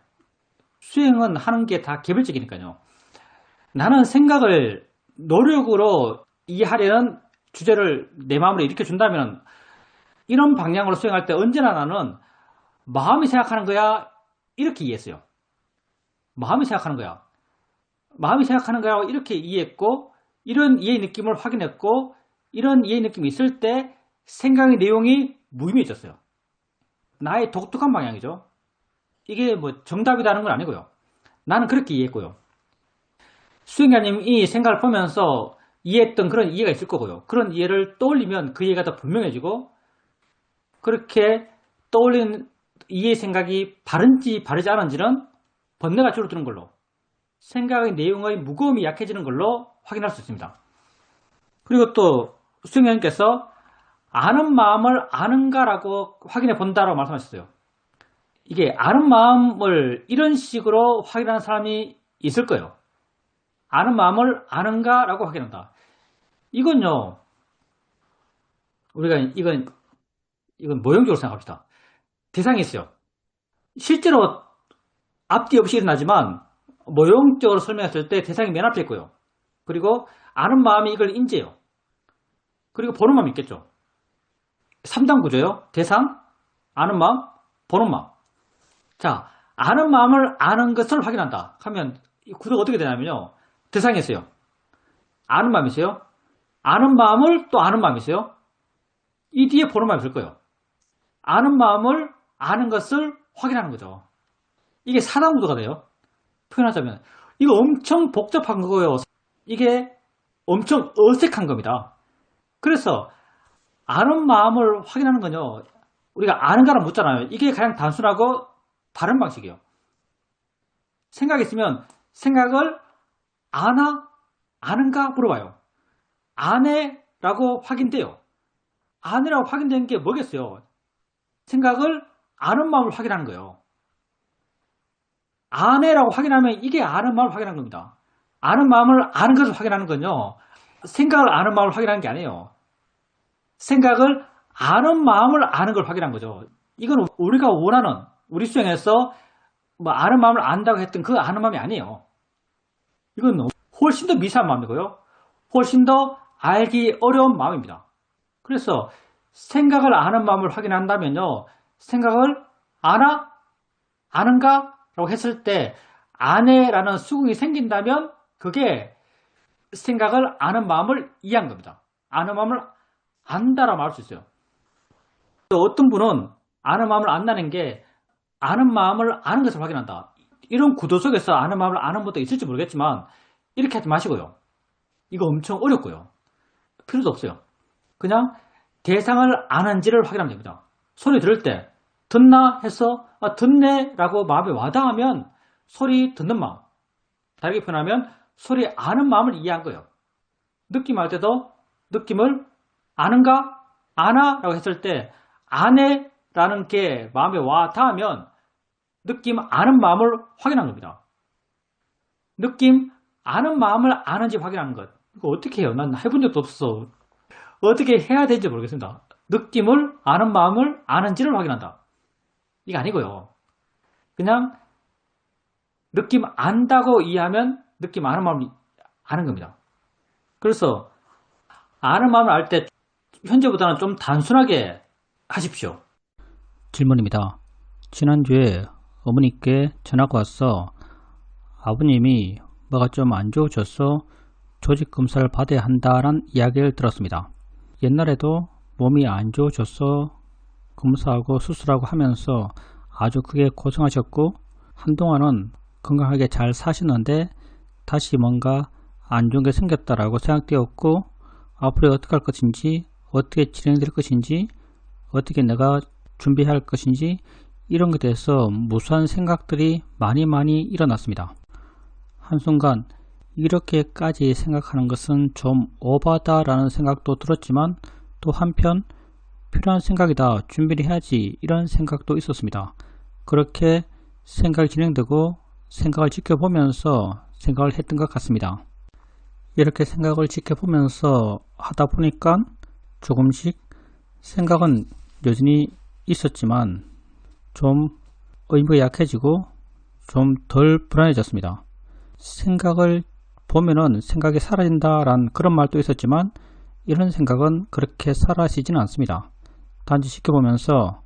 S1: 수행은 하는 게 다 개별적이니까요. 나는 생각을 노력으로 이해하려는 주제를 내 마음으로 일으켜 준다면 이런 방향으로 수행할 때 언제나 나는 마음이 생각하는 거야 이렇게 이해했어요. 마음이 생각하는 거야. 마음이 생각하는 거야 이렇게 이해했고 이런 이해의 느낌을 확인했고 이런 이해의 느낌이 있을 때 생각의 내용이 무의미해졌어요. 나의 독특한 방향이죠. 이게 뭐 정답이라는 건 아니고요. 나는 그렇게 이해했고요. 수행자님이 생각을 보면서 이해했던 그런 이해가 있을 거고요. 그런 이해를 떠올리면 그 이해가 더 분명해지고 그렇게 떠올린 이해 생각이 바른지 바르지 않은지는 번뇌가 줄어드는 걸로 생각의 내용의 무거움이 약해지는 걸로 확인할 수 있습니다. 그리고 또 수행자님께서 아는 마음을 아는가라고 확인해 본다라고 말씀하셨어요. 이게 아는 마음을 이런 식으로 확인하는 사람이 있을 거예요. 아는 마음을 아는가라고 확인한다. 이건요, 우리가 이건 모형적으로 생각합시다. 대상이 있어요. 실제로 앞뒤 없이 일어나지만 모형적으로 설명했을 때 대상이 맨 앞에 있고요. 그리고 아는 마음이 이걸 인지해요. 그리고 보는 마음이 있겠죠. 3단 구조예요. 대상, 아는 마음, 보는 마음. 자, 아는 마음을 아는 것을 확인한다 하면 이 구조가 어떻게 되냐면요. 대상이 있어요. 아는 마음이 있어요. 아는 마음을 또 아는 마음이 있어요. 이 뒤에 보는 마음이 있을 거예요. 아는 마음을 아는 것을 확인하는 거죠. 이게 4단 구조가 돼요. 표현하자면 이거 엄청 복잡한 거고요. 이게 엄청 어색한 겁니다. 그래서 아는 마음을 확인하는 건요. 우리가 아는가를 묻잖아요. 이게 가장 단순하고 바른 방식이에요. 생각이 있으면 생각을 아나? 아는가? 물어봐요. 아네? 라고 확인돼요. 아네라고 확인된 게 뭐겠어요? 생각을 아는 마음을 확인하는 거예요. 아네라고 확인하면 이게 아는 마음을 확인하는 겁니다. 아는 마음을 아는 것을 확인하는 건요. 생각을 아는 마음을 확인하는 게 아니에요. 생각을 아는 마음을 아는 걸 확인한 거죠. 이건 우리가 원하는 우리 수행에서 뭐 아는 마음을 안다고 했던 그 아는 마음이 아니에요. 이건 훨씬 더 미세한 마음이고요. 훨씬 더 알기 어려운 마음입니다. 그래서 생각을 아는 마음을 확인한다면요. 생각을 아나? 아는가? 라고 했을 때 아네라는 수긍이 생긴다면 그게 생각을 아는 마음을 이해한 겁니다. 아는 마음을 안다라고 말할 수 있어요. 또 어떤 분은 아는 마음을 안다는 게 아는 마음을 아는 것을 확인한다. 이런 구도 속에서 아는 마음을 아는 분도 있을지 모르겠지만 이렇게 하지 마시고요. 이거 엄청 어렵고요. 필요도 없어요. 그냥 대상을 아는지를 확인하면 됩니다. 소리 들을 때 듣나 해서 듣네 라고 마음에 와닿으면 소리 듣는 마음. 다르게 표현하면 소리 아는 마음을 이해한 거예요. 느낌 할 때도 느낌을 아는가? 아나? 라고 했을 때 아네? 라는 게 마음에 와닿으면 느낌 아는 마음을 확인한 겁니다. 느낌 아는 마음을 아는지 확인하는 것. 이거 어떻게 해요? 난 해본 적도 없어서 어떻게 해야 되는지 모르겠습니다. 느낌을 아는 마음을 아는지를 확인한다. 이게 아니고요. 그냥 느낌 안다고 이해하면 느낌 아는 마음을 아는 겁니다. 그래서 아는 마음을 알 때 현재보다는 좀 단순하게 하십시오.
S2: 질문입니다. 지난주에 어머니께 전화가 왔어. 아버님이 뭐가 좀 안 좋으셔서 조직 검사를 받아야 한다는 이야기를 들었습니다. 옛날에도 몸이 안 좋으셔서 검사하고 수술하고 하면서 아주 크게 고생하셨고 한동안은 건강하게 잘 사시는데 다시 뭔가 안 좋은 게 생겼다라고 생각되었고 앞으로 어떻게 할 것인지 어떻게 진행될 것인지 어떻게 내가 준비할 것인지 이런 것에 대해서 무수한 생각들이 많이 일어났습니다. 한순간 이렇게까지 생각하는 것은 좀 오바다라는 생각도 들었지만 또 한편 필요한 생각이다. 준비를 해야지. 이런 생각도 있었습니다. 그렇게 생각이 진행되고 생각을 지켜보면서 생각을 했던 것 같습니다. 이렇게 생각을 지켜보면서 하다 보니까 조금씩 생각은 여전히 있었지만 좀 의무가 약해지고 좀 덜 불안해졌습니다. 생각을 보면은 생각이 사라진다라는 그런 말도 있었지만 이런 생각은 그렇게 사라지지는 않습니다. 단지 지켜보면서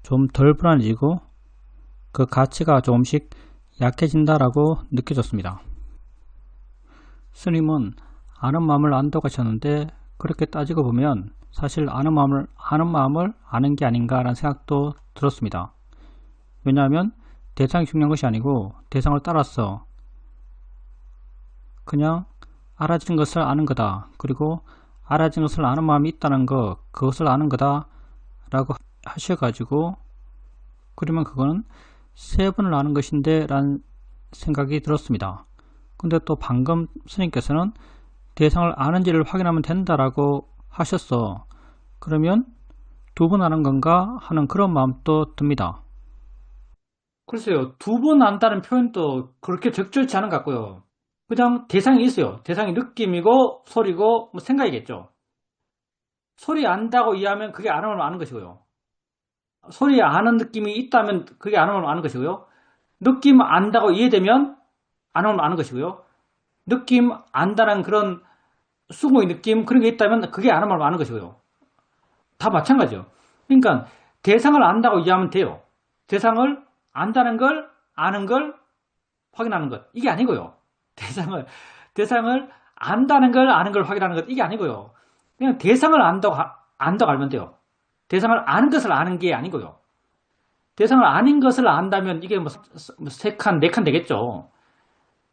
S2: 좀 덜 불안해지고 그 가치가 조금씩 약해진다라고 느껴졌습니다. 스님은 아는 마음을 안다고 하셨는데 그렇게 따지고 보면 사실 아는 마음을 아는 게 아닌가라는 생각도 들었습니다. 왜냐하면 대상이 중요한 것이 아니고 대상을 따라서 그냥 알아지는 것을 아는 거다. 그리고 알아지는 것을 아는 마음이 있다는 것, 그것을 아는 거다 라고 하셔가지고 그러면 그거는 세 번을 아는 것인데 라는 생각이 들었습니다. 근데 또 방금 스님께서는 대상을 아는지를 확인하면 된다라고 하셨어. 그러면 두 번 하는 건가 하는 그런 마음도 듭니다.
S1: 글쎄요, 두 번 안다는 표현도 그렇게 적절치 않은 것 같고요. 그냥 대상이 있어요. 대상이 느낌이고 소리고 뭐 생각이겠죠. 소리 안다고 이해하면 그게 안 오면 아는 것이고요. 소리 아는 느낌이 있다면 그게 안 오면 아는 것이고요. 느낌 안다고 이해되면 안 오면 아는 것이고요. 느낌 안다는 그런 수고의 느낌 그런 게 있다면 그게 안 오면 아는 것이고요. 다 마찬가지죠. 그러니까 대상을 안다고 이해하면 돼요. 대상을 안다는 걸 아는 걸 확인하는 것 이게 아니고요. 대상을 안다는 걸 아는 걸 확인하는 것 이게 아니고요. 그냥 대상을 안다고 알면 돼요. 대상을 아는 것을 아는 게 아니고요. 대상을 아닌 것을 안다면 이게 뭐 세 칸, 네 칸 되겠죠.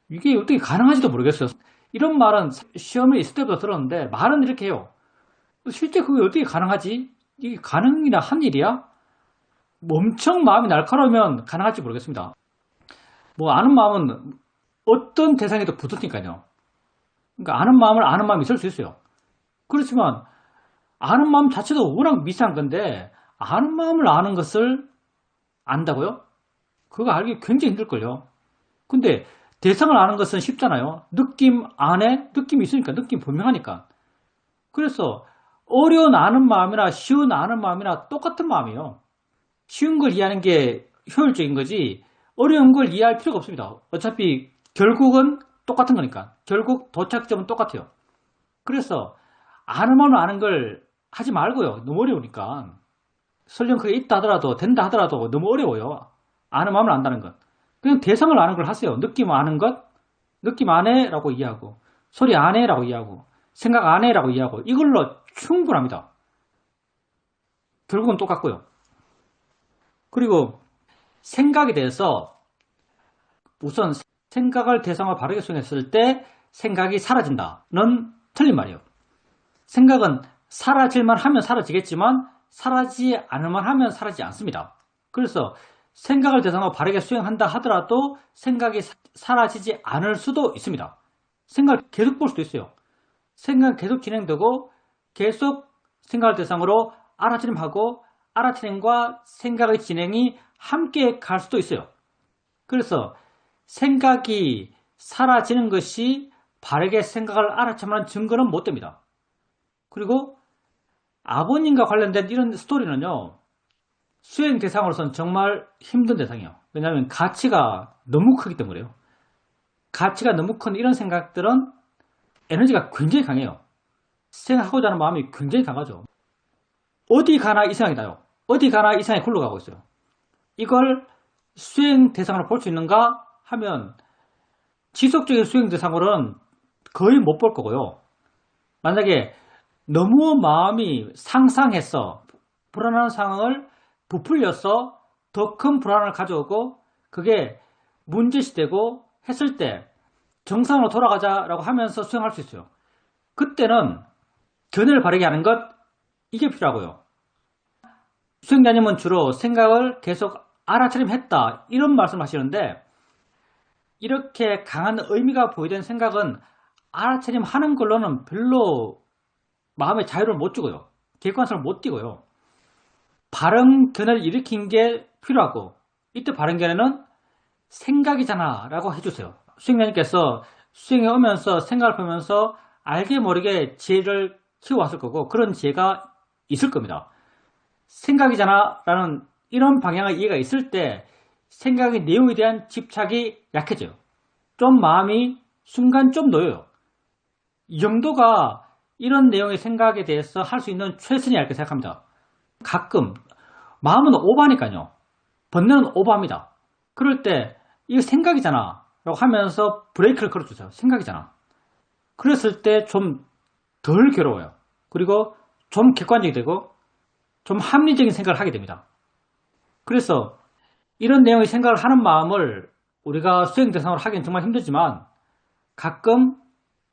S1: 이게 어떻게 가능한지도 모르겠어요. 이런 말은 시험에 있을 때부터 들었는데 말은 이렇게 해요. 실제 그게 어떻게 가능하지? 이게 가능이나 한 일이야? 뭐 엄청 마음이 날카로우면 가능할지 모르겠습니다. 뭐 아는 마음은 어떤 대상에도 붙으니까요. 그러니까 아는 마음을 아는 마음이 있을 수 있어요. 그렇지만 아는 마음 자체도 워낙 미세한 건데 아는 마음을 아는 것을 안다고요? 그거 알기 굉장히 힘들걸요. 근데 대상을 아는 것은 쉽잖아요. 느낌 안에 느낌이 있으니까 느낌 분명하니까. 그래서 어려운 아는 마음이나 쉬운 아는 마음이나 똑같은 마음이에요. 쉬운 걸 이해하는 게 효율적인 거지 어려운 걸 이해할 필요가 없습니다. 어차피 결국은 똑같은 거니까. 결국 도착점은 똑같아요. 그래서 아는 마음을 아는 걸 하지 말고요. 너무 어려우니까. 설령 그게 있다 하더라도 된다 하더라도 너무 어려워요. 아는 마음을 안다는 것. 그냥 대상을 아는 걸 하세요. 느낌 아는 것, 느낌 안해라고 이해하고 소리 안해라고 이해하고 생각 안해라고 이해하고 이걸로 충분합니다. 결국은 똑같고요. 그리고 생각에 대해서 우선 생각을 대상으로 바르게 수행했을 때 생각이 사라진다는 틀린 말이에요. 생각은 사라질만 하면 사라지겠지만 사라지지 않을만 하면 사라지지 않습니다. 그래서 생각을 대상으로 바르게 수행한다 하더라도 생각이 사라지지 않을 수도 있습니다. 생각을 계속 볼 수도 있어요. 생각이 계속 진행되고 계속 생각을 대상으로 알아차림하고 알아차림과 생각의 진행이 함께 갈 수도 있어요. 그래서 생각이 사라지는 것이 바르게 생각을 알아차림하는 증거는 못 됩니다. 그리고 아버님과 관련된 이런 스토리는요. 수행 대상으로서는 정말 힘든 대상이에요. 왜냐하면 가치가 너무 크기 때문에요. 가치가 너무 큰 이런 생각들은 에너지가 굉장히 강해요. 생각하고자 하는 마음이 굉장히 강하죠. 어디 가나 이상이 나요. 어디 가나 이상이 굴러가고 있어요. 이걸 수행 대상으로 볼 수 있는가 하면 지속적인 수행 대상으로는 거의 못 볼 거고요. 만약에 너무 마음이 상상해서 불안한 상황을 부풀려서 더 큰 불안을 가져오고 그게 문제시되고 했을 때 정상으로 돌아가자라고 하면서 수행할 수 있어요. 그때는 견해를 바르게 하는 것 이게 필요하고요. 수행자님은 주로 생각을 계속 알아차림했다 이런 말씀 하시는데 이렇게 강한 의미가 보이던 생각은 알아차림하는 걸로는 별로 마음의 자유를 못 주고요. 객관성을 못 띄고요. 바른 견해를 일으킨 게 필요하고 이때 바른 견해는 생각이잖아 라고 해주세요. 수행자님께서 수행해 오면서 생각을 보면서 알게 모르게 지혜를 키워왔을 거고 그런 지혜가 있을 겁니다. 생각이잖아 라는 이런 방향의 이해가 있을 때 생각의 내용에 대한 집착이 약해져요. 좀 마음이 순간 좀 놓여요. 이 정도가 이런 내용의 생각에 대해서 할 수 있는 최선이라 이렇게 생각합니다. 가끔 마음은 오버하니까요. 번뇌는 오버합니다. 그럴 때 이거 생각이잖아 라고 하면서 브레이크를 걸어주세요. 생각이잖아. 그랬을 때 좀 덜 괴로워요. 그리고 좀 객관적이 되고 좀 합리적인 생각을 하게 됩니다. 그래서 이런 내용의 생각을 하는 마음을 우리가 수행 대상으로 하기는 정말 힘들지만 가끔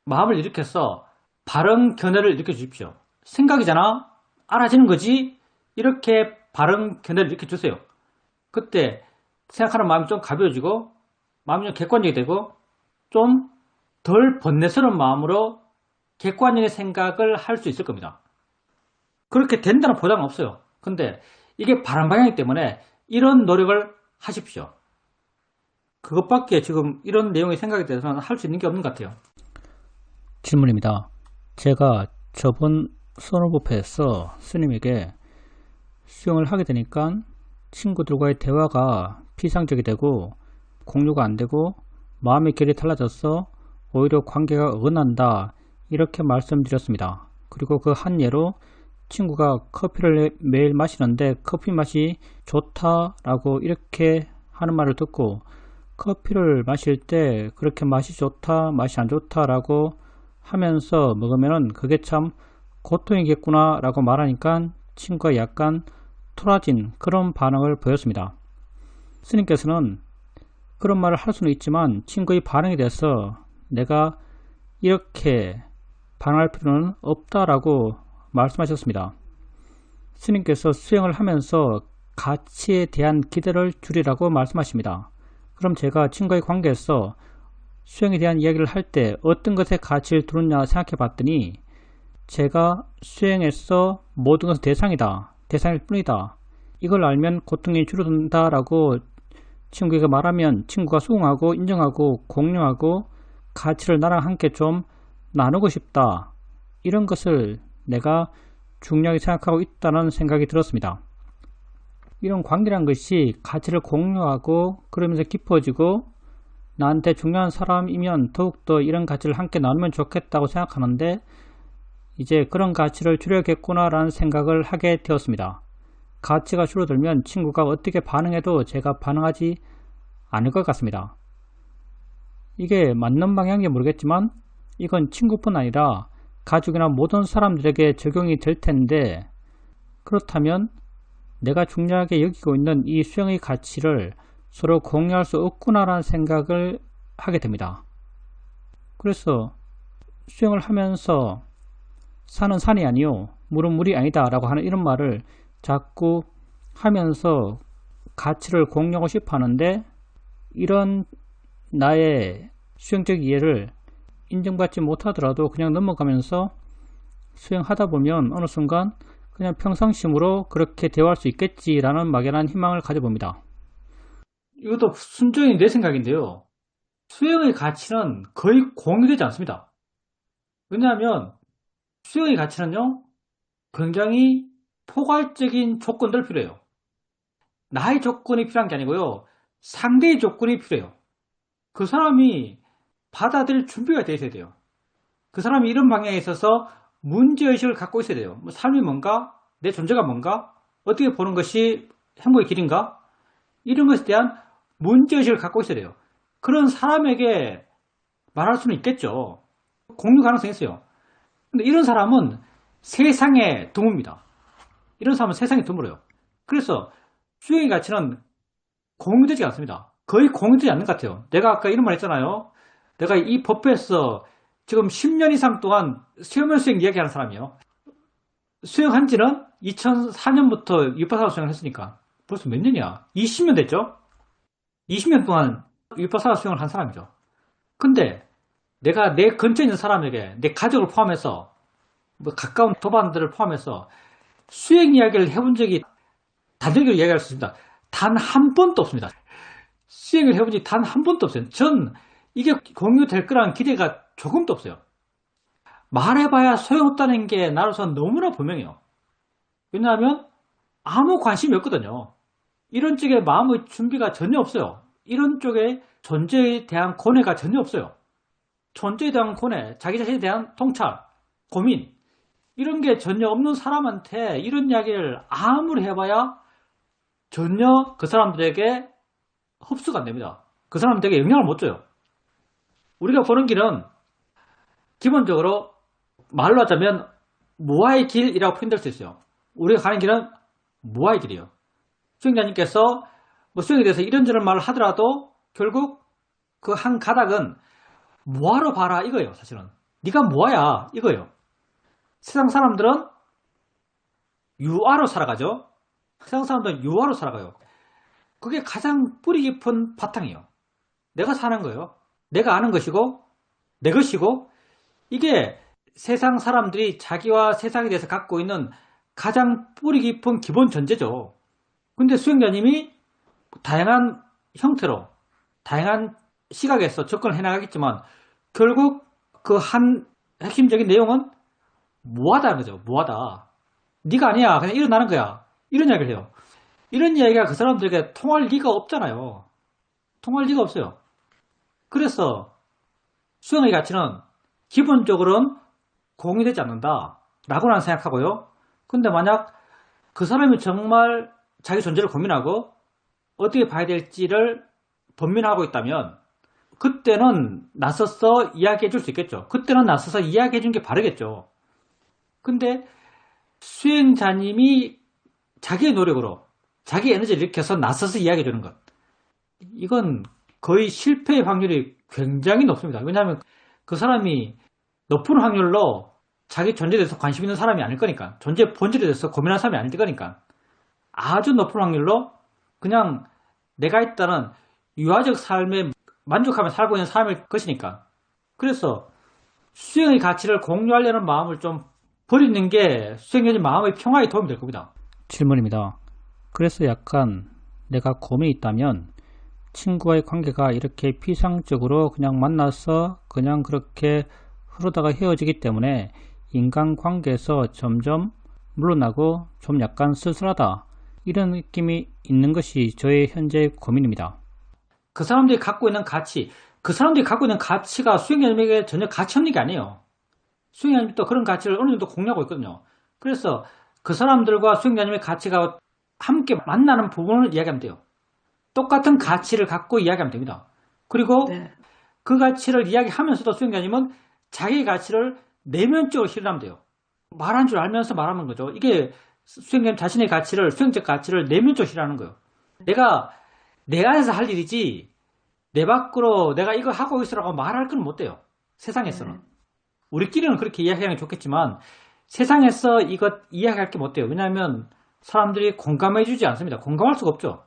S1: 마음을 일으켜서 바른 견해를 일으켜 주십시오. 생각이잖아. 알아지는 거지. 이렇게 바른 견해를 일으켜 주세요. 그때 생각하는 마음이 좀 가벼워지고 마음이 좀 객관적이 되고 좀 덜 번뇌스러운 마음으로 객관적인 생각을 할 수 있을 겁니다. 그렇게 된다는 보장은 없어요. 근데 이게 바람 방향이기 때문에 이런 노력을 하십시오. 그것밖에 지금 이런 내용의 생각에 대해서는 할 수 있는 게 없는 것 같아요.
S2: 질문입니다. 제가 저번 선호부패에서 스님에게 수영을 하게 되니까 친구들과의 대화가 피상적이 되고 공유가 안 되고 마음의 결이 달라져서 오히려 관계가 어긋난다 이렇게 말씀드렸습니다. 그리고 그 한 예로 친구가 커피를 매일 마시는데 커피 맛이 좋다라고 이렇게 하는 말을 듣고 커피를 마실 때 그렇게 맛이 좋다 맛이 안 좋다라고 하면서 먹으면 그게 참 고통이겠구나 라고 말하니까 친구가 약간 토라진 그런 반응을 보였습니다. 스님께서는 그런 말을 할 수는 있지만 친구의 반응에 대해서 내가 이렇게 반응할 필요는 없다라고 말씀하셨습니다. 스님께서 수행을 하면서 가치에 대한 기대를 줄이라고 말씀하십니다. 그럼 제가 친구의 관계에서 수행에 대한 이야기를 할 때 어떤 것에 가치를 두느냐 생각해 봤더니 제가 수행에서 모든 것은 대상이다. 대상일 뿐이다. 이걸 알면 고통이 줄어든다 라고 친구에게 말하면 친구가 수긍하고 인정하고 공유하고 가치를 나랑 함께 좀 나누고 싶다. 이런 것을 내가 중요하게 생각하고 있다는 생각이 들었습니다. 이런 관계란 것이 가치를 공유하고 그러면서 깊어지고 나한테 중요한 사람이면 더욱더 이런 가치를 함께 나누면 좋겠다고 생각하는데 이제 그런 가치를 줄여야겠구나 라는 생각을 하게 되었습니다. 가치가 줄어들면 친구가 어떻게 반응해도 제가 반응하지 않을 것 같습니다. 이게 맞는 방향인지 모르겠지만 이건 친구뿐 아니라 가족이나 모든 사람들에게 적용이 될 텐데 그렇다면 내가 중요하게 여기고 있는 이 수행의 가치를 서로 공유할 수 없구나라는 생각을 하게 됩니다. 그래서 수행을 하면서 산은 산이 아니요 물은 물이 아니다 라고 하는 이런 말을 자꾸 하면서 가치를 공유하고 싶어 하는데 이런 나의 수행적 이해를 인정받지 못하더라도 그냥 넘어가면서 수행하다 보면 어느 순간 그냥 평상심으로 그렇게 대화할 수 있겠지라는 막연한 희망을 가져봅니다.
S1: 이것도 순전히 내 생각인데요. 수행의 가치는 거의 공유되지 않습니다. 왜냐하면 수행의 가치는요, 굉장히 포괄적인 조건들 필요해요. 나의 조건이 필요한 게 아니고요, 상대의 조건이 필요해요. 그 사람이 받아들일 준비가 되어 있어야 돼요. 그 사람이 이런 방향에 있어서 문제의식을 갖고 있어야 돼요. 뭐 삶이 뭔가? 내 존재가 뭔가? 어떻게 보는 것이 행복의 길인가? 이런 것에 대한 문제의식을 갖고 있어야 돼요. 그런 사람에게 말할 수는 있겠죠. 공유 가능성이 있어요. 근데 이런 사람은 세상에 드뭅니다. 이런 사람은 세상에 드물어요. 그래서 수행의 가치는 공유되지 않습니다. 거의 공유되지 않는 것 같아요. 내가 아까 이런 말 했잖아요. 내가 이 법회에서 지금 10년 이상 동안 수행 이야기하는 사람이에요. 수행한 지는 2004년부터 위파사나 수행을 했으니까 벌써 몇 년이야? 20년 됐죠? 20년 동안 위파사나 수행을 한 사람이죠. 근데 내가 내 근처에 있는 사람에게 내 가족을 포함해서 뭐 가까운 도반들을 포함해서 수행 이야기를 해본 적이 단정적으로 이야기할 수 있습니다. 단 한 번도 없습니다. 수행을 해본 적이 단 한 번도 없어요. 전 이게 공유될 거라는 기대가 조금도 없어요. 말해봐야 소용없다는 게 나로서는 너무나 분명해요. 왜냐하면 아무 관심이 없거든요. 이런 쪽에 마음의 준비가 전혀 없어요. 이런 쪽에 존재에 대한 고뇌가 전혀 없어요. 존재에 대한 고뇌, 자기 자신에 대한 통찰, 고민 이런 게 전혀 없는 사람한테 이런 이야기를 아무리 해봐야 전혀 그 사람들에게 흡수가 안 됩니다. 그 사람들에게 영향을 못 줘요. 우리가 보는 길은 기본적으로 말로 하자면 무아의 길이라고 표현될 수 있어요. 우리가 가는 길은 무아의 길이에요. 수행자님께서 뭐 수행에 대해서 이런저런 말을 하더라도 결국 그 한 가닥은 무아로 봐라 이거예요. 사실은 네가 무아야 이거예요. 세상 사람들은 유아로 살아가죠. 세상 사람들은 유아로 살아가요. 그게 가장 뿌리 깊은 바탕이에요. 내가 사는 거예요. 내가 아는 것이고 내 것이고 이게 세상 사람들이 자기와 세상에 대해서 갖고 있는 가장 뿌리 깊은 기본 전제죠. 근데 수행자님이 다양한 형태로, 다양한 시각에서 접근을 해나가겠지만, 결국 그 한 핵심적인 내용은 무하다는 거죠. 무하다. 네가 아니야. 그냥 일어나는 거야. 이런 이야기를 해요. 이런 이야기가 그 사람들에게 통할 리가 없잖아요. 통할 리가 없어요. 그래서 수행의 가치는 기본적으로는 공유되지 않는다 라고 난 생각하고요. 근데 만약 그 사람이 정말 자기 존재를 고민하고 어떻게 봐야 될지를 번민하고 있다면 그때는 나서서 이야기해 줄 수 있겠죠. 그때는 나서서 이야기해 주는 게 바르겠죠. 근데 수행자님이 자기의 노력으로 자기 에너지를 일으켜서 나서서 이야기해 주는 것, 이건 거의 실패의 확률이 굉장히 높습니다. 왜냐하면 그 사람이 높은 확률로 자기 존재에 대해서 관심 있는 사람이 아닐 거니까, 존재 본질에 대해서 고민하는 사람이 아닐 거니까, 아주 높은 확률로 그냥 내가 있다는 유아적 삶에 만족하며 살고 있는 삶일 것이니까. 그래서 수행의 가치를 공유하려는 마음을 좀 버리는 게 수행자님 마음의 평화에 도움이 될 겁니다.
S2: 질문입니다. 그래서 약간 내가 고민이 있다면 친구와의 관계가 이렇게 피상적으로 그냥 만나서 그냥 그렇게 흐르다가 헤어지기 때문에 인간관계에서 점점 물러나고 좀 약간 쓸쓸하다, 이런 느낌이 있는 것이 저의 현재 고민입니다.
S1: 그 사람들이 갖고 있는 가치, 그 사람들이 갖고 있는 가치가 수행자님에게 전혀 가치 없는 게 아니에요. 수행자님도 그런 가치를 어느 정도 공유하고 있거든요. 그래서 그 사람들과 수행자님의 가치가 함께 만나는 부분을 이야기하면 돼요. 똑같은 가치를 갖고 이야기하면 됩니다. 그리고
S3: 네.
S1: 그 가치를 이야기하면서도 수행자님은 자기 가치를 내면적으로 실현하면 돼요. 말한 줄 알면서 말하는 거죠. 이게 수행자님 자신의 가치를, 수행적 가치를 내면적으로 실현하는 거예요. 내 안에서 할 일이지 내 밖으로 내가 이거 하고 있으라고 말할 건 못 돼요. 세상에서는. 우리끼리는 그렇게 이야기하는 게 좋겠지만 세상에서 이것 이야기할 게 못 돼요. 왜냐하면 사람들이 공감해 주지 않습니다. 공감할 수가 없죠.